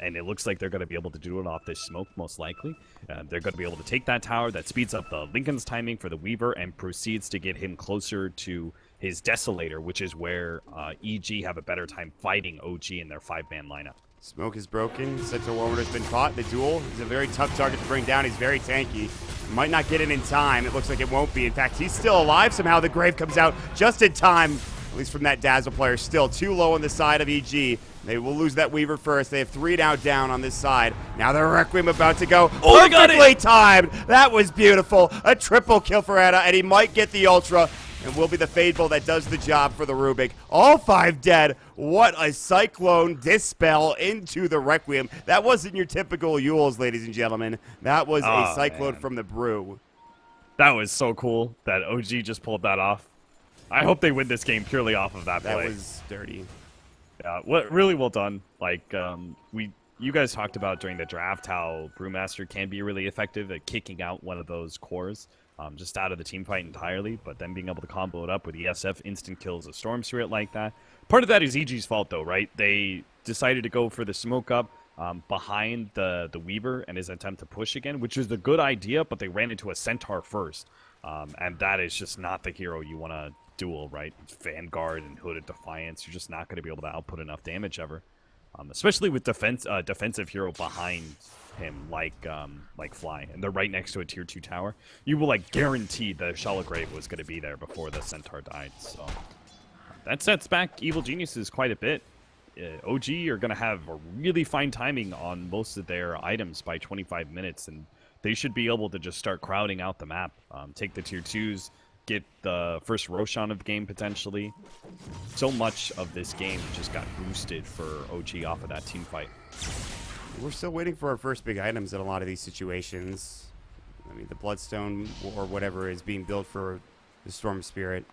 and it looks like they're going to be able to do it off this smoke, most likely. They're going to be able to take that tower. That speeds up the Lincoln's timing for the Weaver and proceeds to get him closer to his Desolator, which is where EG have a better time fighting OG in their 5-man lineup. Smoke is broken. Sentinel Warlord has been caught. The duel is a very tough target to bring down. He's very tanky. Might not get it in time. It looks like it won't be. In fact, he's still alive somehow. The Grave comes out just in time, at least from that Dazzle player. Still too low on the side of EG. They will lose that Weaver first. They have 3 now down on this side. Now the Requiem about to go. Oh, they got it! Perfectly timed. That was beautiful. A triple kill for Anna, and he might get the Ultra. And will be the Fade Bolt that does the job for the Rubik. All 5 dead. What a Cyclone Dispel into the Requiem. That wasn't your typical Yules, ladies and gentlemen. That was a Cyclone from the Brew. That was so cool that OG just pulled that off. I hope they win this game purely off of that play. That was dirty. Yeah, really well done. Like, you guys talked about during the draft how Brewmaster can be really effective at kicking out one of those cores just out of the team fight entirely, but then being able to combo it up with ESF instant kills a Storm Spirit like that. Part of that is EG's fault, though, right? They decided to go for the smoke up behind the Weaver and his attempt to push again, which is a good idea, but they ran into a Centaur first, and that is just not the hero you want to duel, right? It's Vanguard and Hooded Defiance. You're just not going to be able to output enough damage ever, especially with defensive hero behind him like Fly, and they're right next to a tier 2 tower. You will like guarantee the Shallow Grave was going to be there before the Centaur died. So that sets back Evil Geniuses quite a bit. OG are going to have a really fine timing on most of their items by 25 minutes, and they should be able to just start crowding out the map. Take the tier 2s, get the first Roshan of the game potentially. So much of this game just got boosted for OG off of that team fight. We're still waiting for our first big items in a lot of these situations. I mean, the Bloodstone or whatever is being built for the Storm Spirit.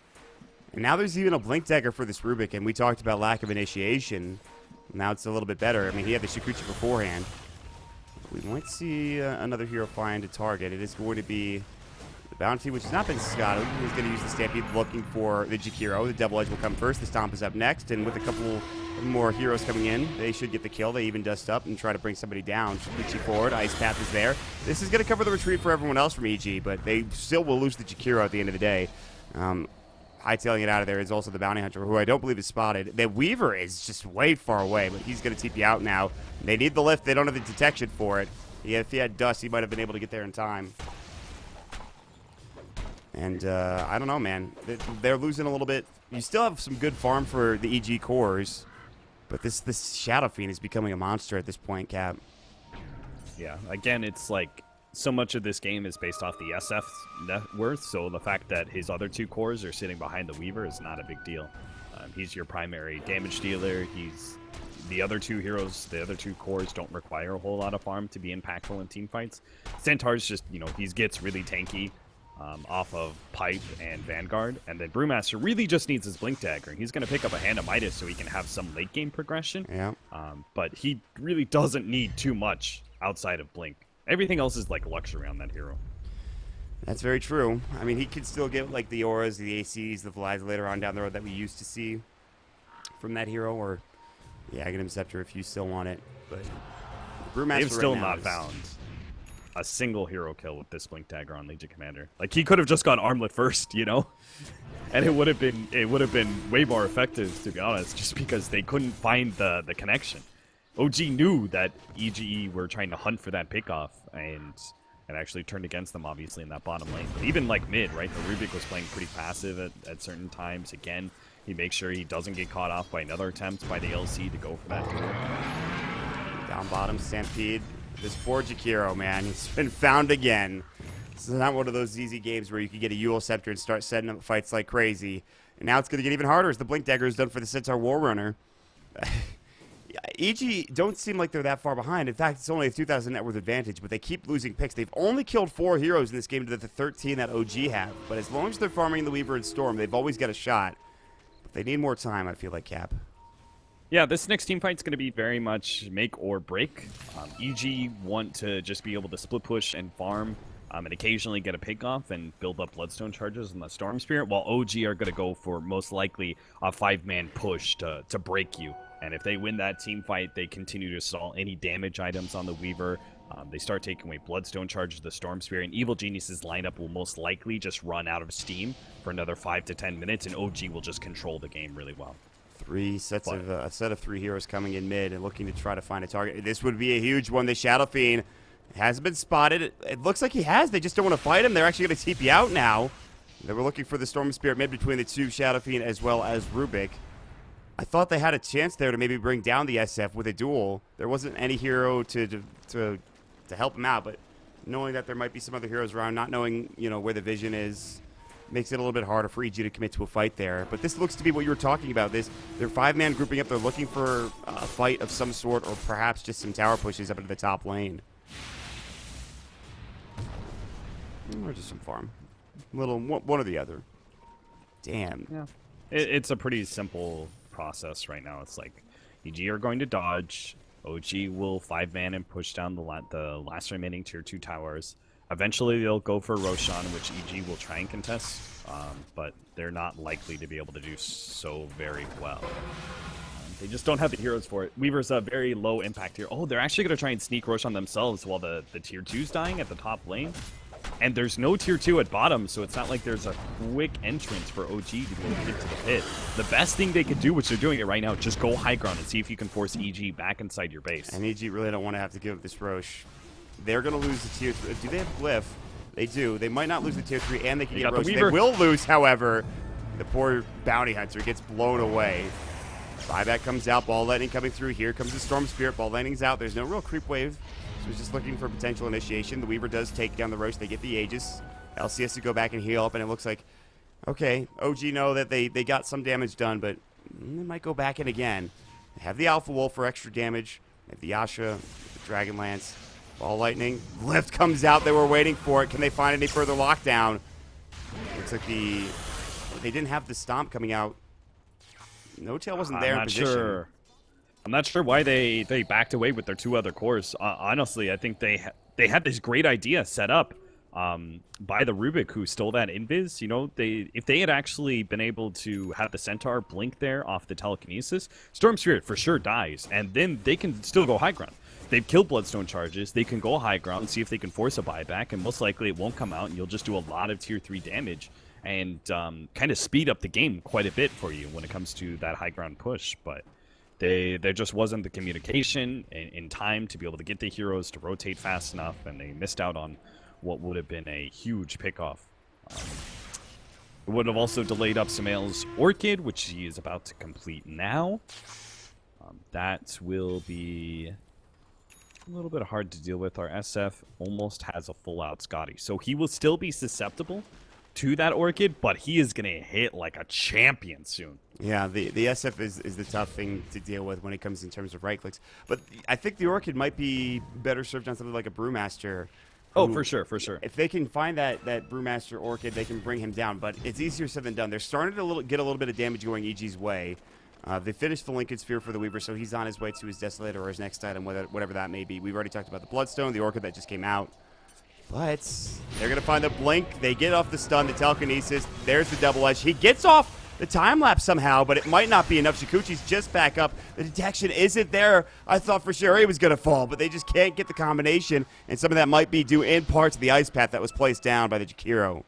And now there's even a Blink Dagger for this Rubik, and we talked about lack of initiation. Now it's a little bit better. I mean, he had the Shikuchi beforehand. We might see another hero find a target. It is going to be the Bounty, which has not been Scotto. He's going to use the Stampede looking for the Jakiro. The Devil Edge will come first. The Stomp is up next, and with a couple more heroes coming in, they should get the kill. They even dust up and try to bring somebody down. Shikuchi forward. Ice Path is there. This is going to cover the retreat for everyone else from EG, but they still will lose the Jakiro at the end of the day. Hightailing it out of there is also the Bounty Hunter, who I don't believe is spotted. The Weaver is just way far away, but he's going to TP out now. They need the lift. They don't have the detection for it. Yeah, if he had dust, he might have been able to get there in time. And I don't know, man. They're losing a little bit. You still have some good farm for the EG cores, but this Shadow Fiend is becoming a monster at this point, Cap. Yeah, again, it's like so much of this game is based off the SF's net worth, so the fact that his other 2 cores are sitting behind the Weaver is not a big deal. He's your primary damage dealer. He's the other 2 heroes, the other 2 cores don't require a whole lot of farm to be impactful in team fights. Centaur's just, he gets really tanky off of Pipe and Vanguard, and then Brewmaster really just needs his Blink Dagger. He's going to pick up a Hand of Midas so he can have some late game progression, Yeah. but he really doesn't need too much outside of Blink. Everything else is like luxury on that hero. That's very true. I mean, he could still get like the auras, the ACs, the Vlads later on down the road that we used to see from that hero, or the Aghanim Scepter if you still want it. But Brewmaster They've still right now not found a single hero kill with this Blink Dagger on Legion Commander. Like, he could have just gone Armlet first, and it would have been way more effective, to be honest, just because they couldn't find the connection. OG knew that EGE were trying to hunt for that pickoff, and it actually turned against them, obviously, in that bottom lane. But even like mid, right, the Rubik was playing pretty passive at certain times. Again, he makes sure he doesn't get caught off by another attempt by the LC to go for that duel. Down bottom, Stampede. This poor Jakiro, man, he's been found again. This is not one of those easy games where you can get a Yule Scepter and start setting up fights like crazy. And now it's going to get even harder as the Blink Dagger is done for the Centaur Warrunner. EG don't seem like they're that far behind. In fact, it's only a 2,000 net worth advantage, but they keep losing picks. They've only killed 4 heroes in this game to the 13 that OG have. But as long as they're farming the Weaver and Storm, they've always got a shot. But they need more time, I feel like, Cap. Yeah, this next team fight's going to be very much make or break. EG want to just be able to split push and farm and occasionally get a pick off and build up Bloodstone charges in the Storm Spirit, while OG are going to go for most likely a 5-man push to break you. And if they win that team fight, they continue to stall any damage items on the Weaver. They start taking away Bloodstone charges to the Storm Spirit, and Evil Genius's lineup will most likely just run out of steam for another 5 to 10 minutes, and OG will just control the game really well. A set of 3 heroes coming in mid and looking to try to find a target. This would be a huge one. The Shadow Fiend hasn't been spotted. It looks like he has. They just don't want to fight him. They're actually going to TP out now. They were looking for the Storm Spirit mid between the 2 Shadow Fiend as well as Rubik. I thought they had a chance there to maybe bring down the SF with a duel. There wasn't any hero to help him out, but knowing that there might be some other heroes around, not knowing where the vision is, makes it a little bit harder for EG to commit to a fight there. But this looks to be what you were talking about. They're 5-man grouping up. They're looking for a fight of some sort, or perhaps just some tower pushes up into the top lane. Or just some farm. One or the other. Damn. Yeah. It's a pretty simple process right now. It's like EG are going to dodge. OG will 5-man and push down the last remaining tier 2 towers. Eventually, they'll go for Roshan, which EG will try and contest, but they're not likely to be able to do so very well. They just don't have the heroes for it. Weaver's a very low impact here. Oh, they're actually going to try and sneak Roshan themselves while the tier 2's dying at the top lane. And there's no tier 2 at bottom, so it's not like there's a quick entrance for OG to be able to get to the pit. The best thing they could do, which they're doing it right now, just go high ground and see if you can force EG back inside your base. And EG really don't want to have to give up this Roche. They're going to lose the tier 3. Do they have Glyph? They do. They might not lose the tier 3, and they can get Roche. They will lose, however. The poor Bounty Hunter gets blown away. Buyback comes out. Ball lightning coming through. Here comes the Storm Spirit. Ball lightning's out. There's no real creep wave. So was just looking for potential initiation. The Weaver does take down the Roche. They get the Aegis. LC has to go back and heal up, and it looks like, okay, OG know that they got some damage done, but they might go back in again. They have the Alpha Wolf for extra damage. They have the Yasha, the Dragonlance, Ball Lightning. Lift comes out. They were waiting for it. Can they find any further lockdown? Looks like they didn't have the Stomp coming out. No Tail wasn't there in position. I'm not sure why they backed away with their 2 other cores. Honestly, I think they had this great idea set up by the Rubik who stole that invis. You know, if they had actually been able to have the Centaur blink there off the telekinesis, Storm Spirit for sure dies, and then they can still go high ground. They've killed Bloodstone charges. They can go high ground and see if they can force a buyback, and most likely it won't come out, and you'll just do a lot of tier 3 damage and kind of speed up the game quite a bit for you when it comes to that high ground push. But there just wasn't the communication in time to be able to get the heroes to rotate fast enough, and they missed out on what would have been a huge pickoff. It would have also delayed up Samael's Orchid, which he is about to complete now. That will be a little bit hard to deal with. Our SF almost has a full-out Scotty, so he will still be susceptible to that Orchid, but he is going to hit like a champion soon. Yeah, the SF is the tough thing to deal with when it comes in terms of right clicks. But I think the Orchid might be better served on something like a Brewmaster. Oh, for sure, for sure. If they can find that Brewmaster Orchid, they can bring him down. But it's easier said than done. They're starting to get a little bit of damage going EG's way. They finished the Lincoln Sphere for the Weaver, so he's on his way to his Desolator or his next item, whatever that may be. We've already talked about the Bloodstone, the Orchid that just came out. But they're going to find the Blink. They get off the stun, the Telekinesis. There's the Double Edge. He gets off the time lapse somehow, but it might not be enough. Shikuchi's just back up. The detection isn't there. I thought for sure he was going to fall, but they just can't get the combination, and some of that might be due in part to the Ice Path that was placed down by the Jakiro.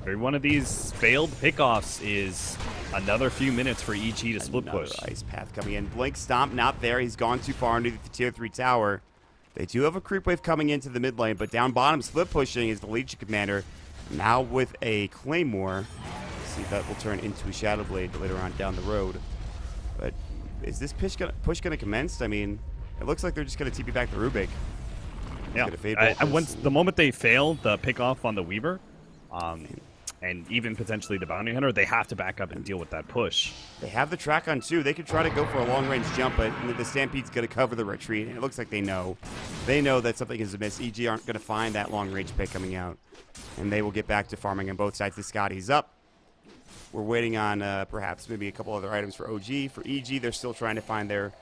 Every one of these failed pickoffs is another few minutes for EG to split push. Ice Path coming in. Blink Stomp not there. He's gone too far underneath the tier 3 tower. They do have a creep wave coming into the mid lane, but down bottom split pushing is the Legion Commander. Now with a Claymore. See if that will turn into a Shadow Blade later on down the road. But is this push gonna commence? I mean, it looks like they're just gonna TP back the Rubik. Yeah, once the moment they fail the pickoff on the Weaver, and even potentially the Bounty Hunter, they have to back up and deal with that push. They have the track on too. They could try to go for a long-range jump, but the Stampede's going to cover the retreat, and it looks like they know. They know that something is amiss. EG aren't going to find that long-range pick coming out, and they will get back to farming on both sides. The Scotty's up. We're waiting on perhaps maybe a couple other items for OG. For EG, they're still trying to find their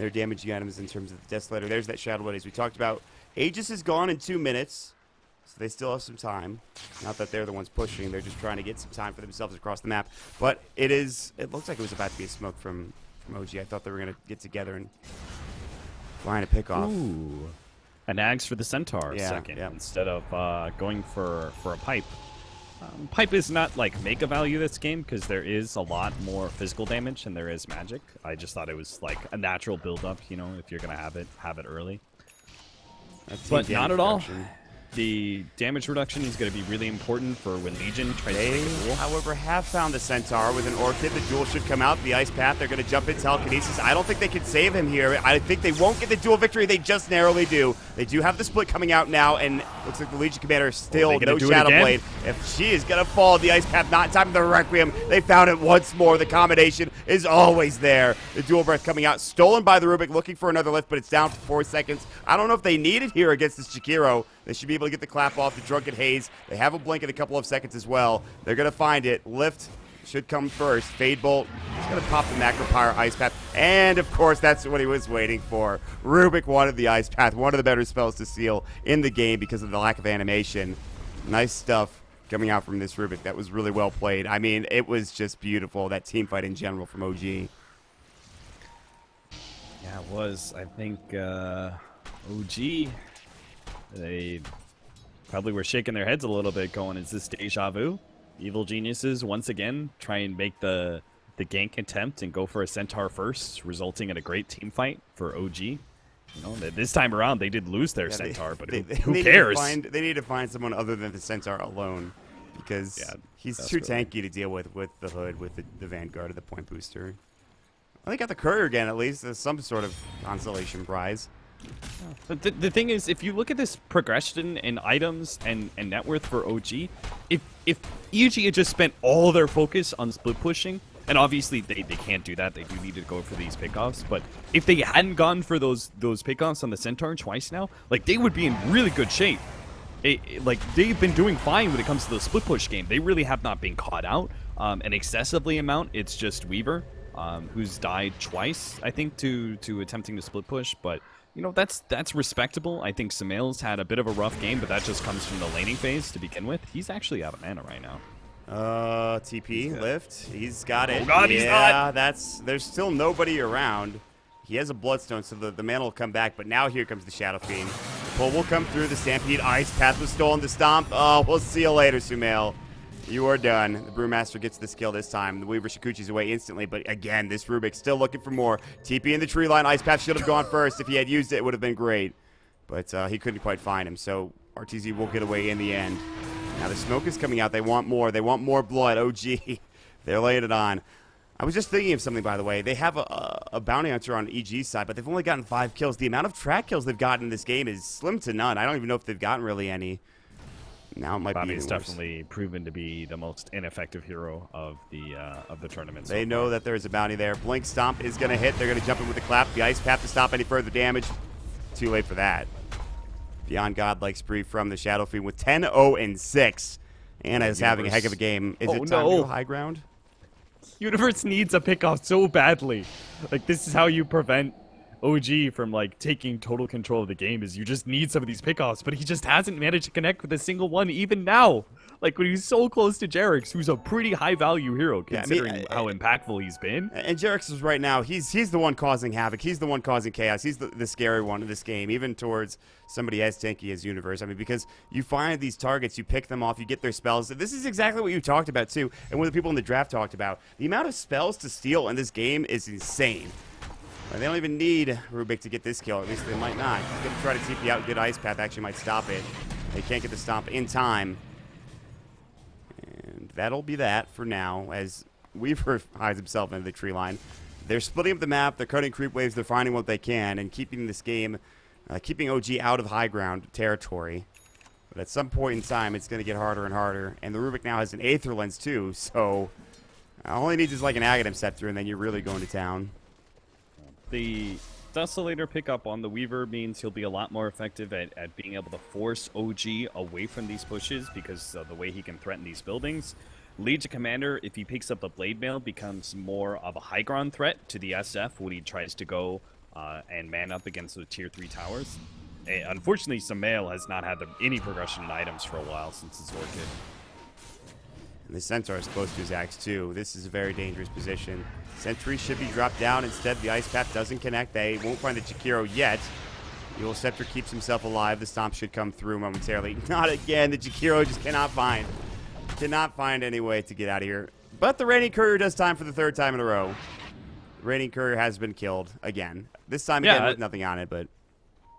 damaging items in terms of the Desolator. There's that Shadow Blade as we talked about. Aegis is gone in 2 minutes. So they still have some time. Not that they're the ones pushing. They're just trying to get some time for themselves across the map. But it looks like it was about to be a smoke from OG. I thought they were going to get together and find a pickoff. Ooh. An Ags for the Centaur second instead of going for a Pipe. Pipe is not like mega value this game because there is a lot more physical damage than there is magic. I just thought it was like a natural build-up, you know, if you're going to have it early. But not at all. The damage reduction is going to be really important for when Legion tries to take a duel. However, have found the Centaur with an Orchid. The duel should come out. The Ice Path, they're going to jump in Telekinesis. I don't think they can save him here. I think they won't get the duel victory. They just narrowly do. They do have the split coming out now, and looks like the Legion Commander is still no Shadow Blade. If she is going to fall, the Ice Path, not in time for the Requiem. They found it once more. The combination is always there. The Dual Breath coming out, stolen by the Rubik, looking for another lift, but it's down for 4 seconds. I don't know if they need it here against this Jakiro. They should be able to get the clap off the Drunken Haze. They have a blink in a couple of seconds as well. They're going to find it. Lift should come first. Fade Bolt is going to pop the Macropyre Ice Path. And, of course, that's what he was waiting for. Rubik wanted the Ice Path, one of the better spells to seal in the game because of the lack of animation. Nice stuff coming out from this Rubik. That was really well played. I mean, it was just beautiful, that team fight in general from OG. Yeah, it was. I think OG... They probably were shaking their heads a little bit going, is this deja vu? Evil geniuses once again try and make the gank attempt and go for a Centaur first, resulting in a great team fight for OG. You know, this time around they did lose their Centaur, but who cares? They need to find someone other than the Centaur alone because he's too tanky to deal with the Hood, with the Vanguard of the Point Booster. Well, they got the Courier again, at least. There's some sort of consolation prize. But the thing is, if you look at this progression in items and net worth for OG, if EG had just spent all their focus on split pushing, and obviously they can't do that, they do need to go for these pickoffs, but if they hadn't gone for those pickoffs on the Centaur twice now, like, they would be in really good shape. Like, they've been doing fine when it comes to the split push game. They really have not been caught out an excessively amount. It's just Weaver, who's died twice, I think, to attempting to split push, but you know, that's respectable. I think Sumail's had a bit of a rough game, but that just comes from the laning phase to begin with. He's actually out of mana right now. TP, lift. He's got it. Oh god, he's not! There's still nobody around. He has a Bloodstone, so the mana will come back, but now here comes the Shadow Fiend. The pull will come through. The Stampede Ice Path was stolen. The Stomp. Oh, we'll see you later, Sumail. You are done. The Brewmaster gets this kill this time. The Weaver Shikuchi's away instantly, but again, this Rubik still looking for more. TP in the tree line. Ice Path should have gone first. If he had used it, it would have been great. But he couldn't quite find him, so RTZ will get away in the end. Now the smoke is coming out. They want more. They want more blood. OG. They're laying it on. I was just thinking of something, by the way. They have a bounty hunter on EG's side, but they've only gotten 5 kills. The amount of track kills they've gotten in this game is slim to none. I don't even know if they've gotten really any. Now it might Bobby be is even worse. definitely proven to be the most ineffective hero of the tournament. They know that there's a bounty there. Blink Stomp is going to hit. They're going to jump in with the clap. The Ice Path to stop any further damage. Too late for that. Beyond Godlike spree from the Shadow Fiend with 10-0-6. Anna is having a heck of a game. Is it time to go high ground? Universe needs a pickoff so badly. Like, this is how you prevent OG from, like, taking total control of the game, is you just need some of these pickoffs, but he just hasn't managed to connect with a single one even now. Like, when he's so close to Jerix, who's a pretty high-value hero, considering how impactful he's been. And Jerix is right now, he's the one causing havoc. He's the one causing chaos. He's the scary one in this game, even towards somebody as tanky as Universe. I mean, because you find these targets, you pick them off, you get their spells. This is exactly what you talked about, too, and what the people in the draft talked about. The amount of spells to steal in this game is insane. They don't even need Rubik to get this kill. At least they might not. He's going to try to TP out. Good Ice Path actually might stop it. They can't get the stomp in time. And that'll be that for now, as Weaver hides himself into the tree line. They're splitting up the map. They're cutting creep waves. They're finding what they can and keeping this game, keeping OG out of high ground territory. But at some point in time, it's going to get harder and harder. And the Rubik now has an Aether Lens, too. So all he needs is like an Aghanim Scepter, and then you're really going to town. The Desolator pickup on the Weaver means he'll be a lot more effective at being able to force OG away from these pushes because of the way he can threaten these buildings. Legion Commander, if he picks up the Blade Mail, becomes more of a high ground threat to the SF when he tries to go and man up against the tier 3 towers. Unfortunately, Sumail has not had any progression in items for a while since his Orchid. And the Centaur is close to his axe, too. This is a very dangerous position. Sentry should be dropped down. Instead, the Ice Path doesn't connect. They won't find the Jakiro yet. The old Scepter keeps himself alive. The Stomp should come through momentarily. Not again. The Jakiro just cannot find any way to get out of here. But the Reigning Courier does time for the 3rd time in a row. The Reigning Courier has been killed again. This time again with nothing on it, but...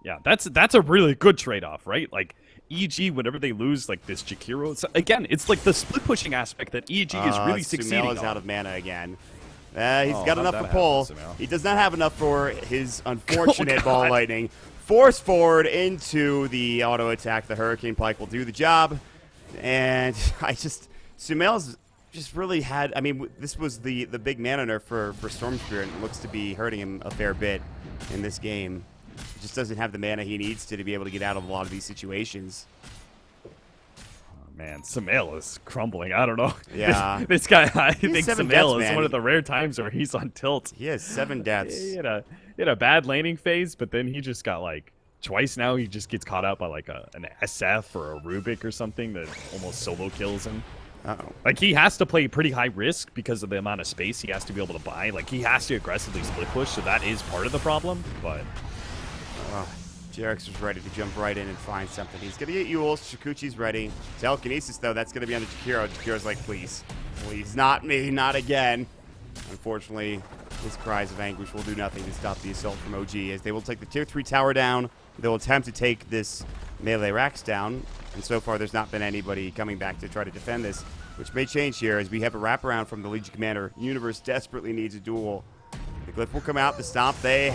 Yeah, that's a really good trade-off, right? Like, EG, whenever they lose, like, this Jakiro... again, it's like the split-pushing aspect that EG is really succeeding on. Sumail is out of mana again. He's got enough for pull. He does not have enough for his unfortunate ball lightning. Force forward into the auto attack. The Hurricane Pike will do the job. And Sumail's just really had, I mean, this was the big mana nerf for Storm Spirit. And it looks to be hurting him a fair bit in this game. He just doesn't have the mana he needs to be able to get out of a lot of these situations. Man, Sumail is crumbling. I don't know. Yeah. This guy, I think deaths, Sumail is man. one of the rare times where he's on tilt. He has 7 deaths. He had a bad laning phase, but then he just got, like, twice now he just gets caught out by, like, an SF or a Rubik or something that almost solo kills him. Uh-oh. Like, he has to play pretty high risk because of the amount of space he has to be able to buy. Like, he has to aggressively split push, so that is part of the problem, but... Jerix was ready to jump right in and find something. He's going to get Yules. Shikuchi's ready. Telekinesis, though, that's going to be on the Jakiro. Jakiro's like, please. Please, not me, not again. Unfortunately, his cries of anguish will do nothing to stop the assault from OG, as they will take the tier 3 tower down. They'll attempt to take this melee racks down. And so far, there's not been anybody coming back to try to defend this, which may change here as we have a wraparound from the Legion Commander. Universe desperately needs a duel. The Glyph will come out. The Stomp, they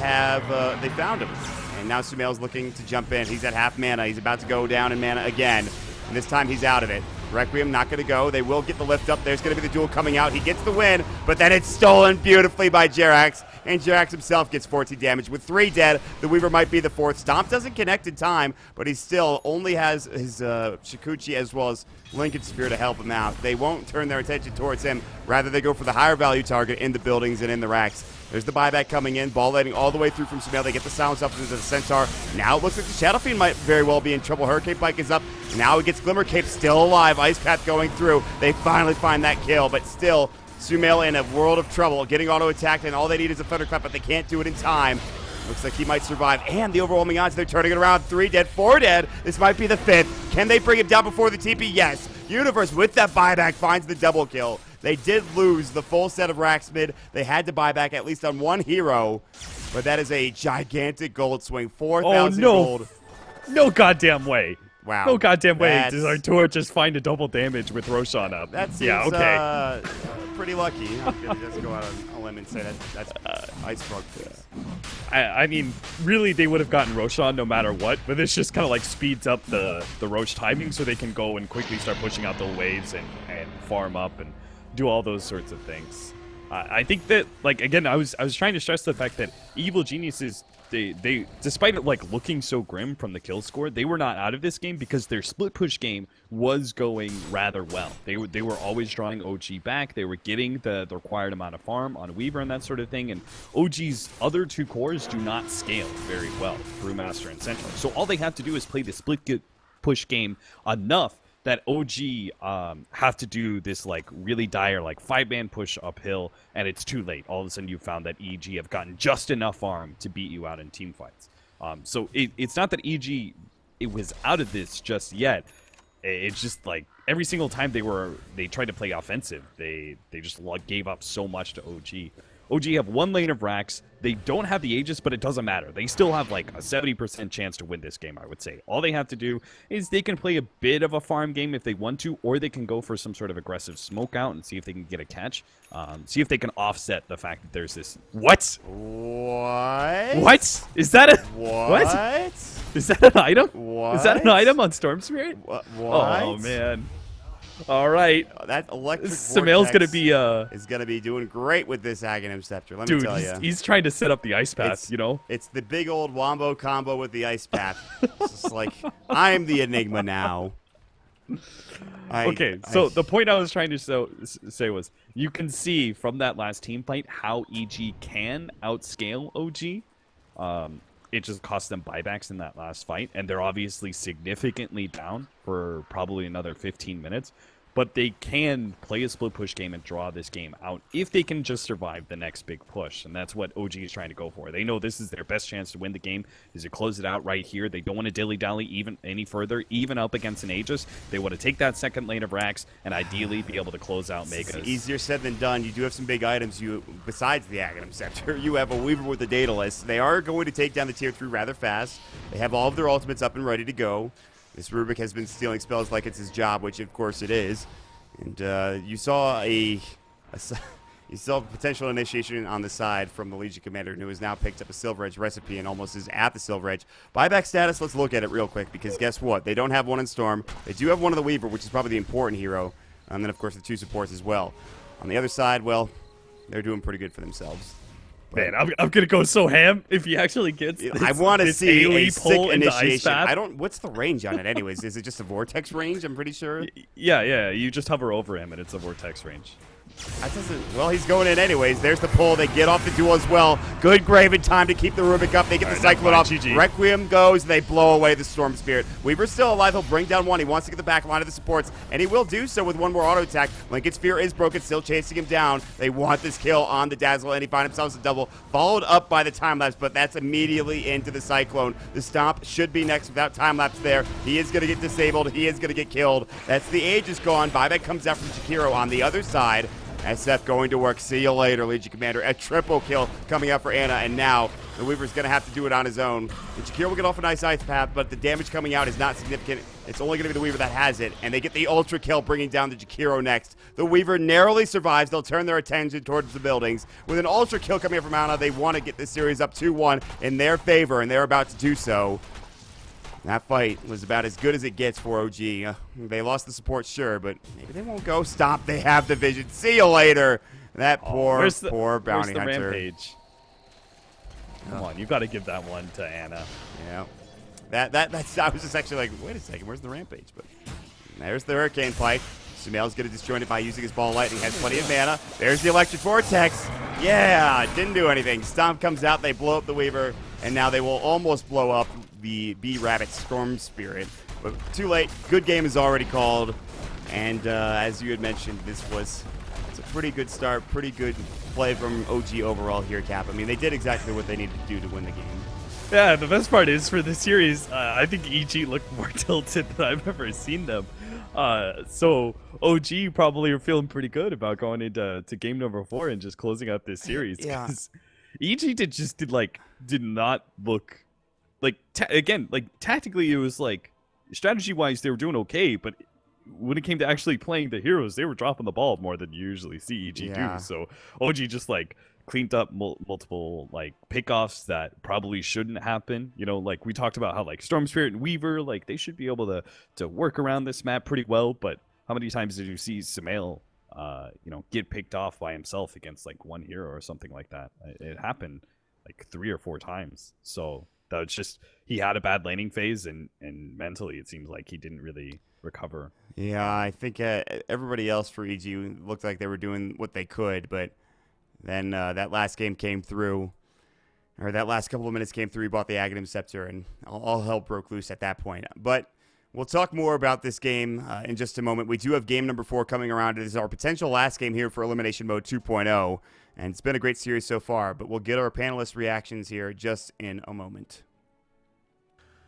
found him. And now Sumail's looking to jump in. He's at half mana. He's about to go down in mana again. And this time he's out of it. Requiem not going to go. They will get the lift up. There's going to be the duel coming out. He gets the win, but then it's stolen beautifully by Jerax. And Jerax himself gets 14 damage. With 3 dead, the Weaver might be the 4th. Stomp doesn't connect in time, but he still only has his Shikuchi as well as Lincoln Sphere to help him out. They won't turn their attention towards him. Rather, they go for the higher value target in the buildings and in the racks. There's the buyback coming in. Ball letting all the way through from Sumail. They get the silence up into the Centaur. Now it looks like the Shadow Fiend might very well be in trouble. Hurricane Pike is up. Now he gets Glimmer Cape still alive. Ice Path going through. They finally find that kill, but still Sumail in a world of trouble. Getting auto-attacked, and all they need is a Thunderclap, but they can't do it in time. Looks like he might survive. And the overwhelming odds, they're turning it around. 3 dead, 4 dead. This might be the 5th. Can they bring him down before the TP? Yes. Universe with that buyback finds the double kill. They did lose the full set of racks mid. They had to buy back at least on 1 hero. But that is a gigantic gold swing. 4,000 gold. No goddamn way. Wow. No goddamn way. That's- Does Artur just find a double damage with Roshan up? That seems yeah, okay. Pretty lucky. I'm going to just go out on a limb and say that's Ice Frog. I mean, really, they would have gotten Roshan no matter what, but this just kind of like speeds up the Roche timing so they can go and quickly start pushing out the waves and farm up and do all those sorts of things. I think that, like, again, I was trying to stress the fact that Evil Geniuses, they despite it like looking so grim from the kill score, they were not out of this game because their split push game was going rather well. They were always drawing OG back. They were getting the required amount of farm on Weaver and that sort of thing. And OG's other 2 cores do not scale very well, Brewmaster and Centaur. So all they have to do is play the split push game enough that OG have to do this like really dire like 5-man push uphill, and it's too late. All of a sudden you found that EG have gotten just enough farm to beat you out in team fights. So it's not that EG it was out of this just yet. It's just like every single time they tried to play offensive, they just gave up so much to OG. OG have 1 lane of racks. They don't have the Aegis, but it doesn't matter. They still have like a 70% chance to win this game, I would say. All they have to do is they can play a bit of a farm game if they want to, or they can go for some sort of aggressive smoke out and see if they can get a catch. See if they can offset the fact that there's this... What? What? Is that a... What? Is that an item? What? Is that an item on Storm Spirit? What? Oh, man. All right. That electric Sumail's vortex gonna be is gonna be doing great with this Aghanim Scepter. Let me dude, tell you, he's trying to set up the ice path. You know, it's the big old wombo combo with the ice path. It's just like I'm the Enigma now. So the point I was trying to say was, you can see from that last team fight how EG can outscale OG. It just cost them buybacks in that last fight, and they're obviously significantly down for probably another 15 minutes. But they can play a split push game and draw this game out if they can just survive the next big push. And that's what OG is trying to go for. They know this is their best chance to win the game, is to close it out right here. They don't want to dilly-dally even any further, even up against an Aegis. They want to take that second lane of racks and ideally be able to close out Megas. It's easier said than done. You do have some big items. Besides the Aghanim Scepter, you have a Weaver with the Daedalus. They are going to take down the tier 3 rather fast. They have all of their ultimates up and ready to go. This Rubik has been stealing spells like it's his job, which of course it is. And you saw you saw potential initiation on the side from the Legion Commander, who has now picked up a Silver Edge recipe and almost is at the Silver Edge. Buyback status, let's look at it real quick, because guess what? They don't have one in Storm. They do have one of the Weaver, which is probably the important hero. And then, of course, the 2 supports as well. On the other side, well, they're doing pretty good for themselves. Man, I'm gonna go so ham if he actually gets this. I want to see a sick pull into ice initiation. path. What's the range on it anyways? Is it just a vortex range? I'm pretty sure. Yeah. You just hover over him and it's a vortex range. That doesn't. Well, he's going in anyways. There's the pull. They get off the duel as well. Good grave in time to keep the Rubik up. They get the Cyclone off. GG. Requiem goes. They blow away the Storm Spirit. Weaver's still alive. He'll bring down 1. He wants to get the back line of the supports, and he will do so with 1 more auto attack. Lincoln Sphere is broken, still chasing him down. They want this kill on the Dazzle, and he finds himself a double, followed up by the time lapse, but that's immediately into the Cyclone. The Stomp should be next without time lapse there. He is going to get disabled. He is going to get killed. That's the Aegis gone. Buyback comes out from Shakiro on the other side. SF going to work. See you later, Legion Commander. A triple kill coming out for Anna, and now the Weaver's going to have to do it on his own. The Jakiro will get off a nice ice path, but the damage coming out is not significant. It's only going to be the Weaver that has it, and they get the Ultra kill, bringing down the Jakiro next. The Weaver narrowly survives. They'll turn their attention towards the buildings. With an Ultra kill coming from Anna, they want to get this series up 2-1 in their favor, and they're about to do so. That fight was about as good as it gets for OG. They lost the support, sure, but maybe they won't go. Stop. They have the vision. See you later. That poor bounty where's the hunter. Rampage? Come on, you got to give that one to Anna. Yeah. That's. I was just actually like, wait a second, where's the Rampage? But there's the Hurricane Pike. Sumail's going to disjoin it by using his Ball of Lightning. Has plenty of mana. There's the Electric Vortex. Yeah, didn't do anything. Stomp comes out. They blow up the Weaver, and now they will almost blow up the B-Rabbit Storm Spirit. But too late. Good game is already called. And as you had mentioned, it's a pretty good start, pretty good play from OG overall here, Cap. I mean, they did exactly what they needed to do to win the game. Yeah, the best part is for the series, I think EG looked more tilted than I've ever seen them. So OG probably are feeling pretty good about going into game number 4 and just closing out this series. Yeah. EG did not look like tactically it was like strategy wise they were doing okay, but when it came to actually playing the heroes, they were dropping the ball more than you usually see EG do. So OG just cleaned up multiple pickoffs that probably shouldn't happen. You know, like we talked about how Storm Spirit and Weaver, they should be able to work around this map pretty well. But how many times did you see Sumail, get picked off by himself against one hero or something like that? It happened 3 or 4 times. So that was just, he had a bad laning phase, and mentally it seems like he didn't really recover. Yeah, I think everybody else for EG looked like they were doing what they could, but then that last game came through, or that last couple of minutes came through. He bought the Aghanim Scepter, and all hell broke loose at that point. But we'll talk more about this game in just a moment. We do have game number 4 coming around. It is our potential last game here for Elimination Mode 2.0, and it's been a great series so far, but we'll get our panelist reactions here just in a moment.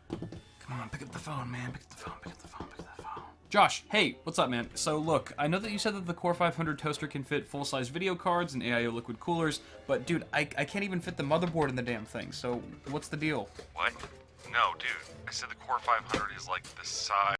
Come on, pick up the phone, man. Pick up the phone, pick up the phone, pick up the phone. Josh, hey, what's up, man? So look, I know that you said that the Core 500 toaster can fit full-size video cards and AIO liquid coolers, but dude, I can't even fit the motherboard in the damn thing, so what's the deal? What? No, dude. I said the Core 500 is like the size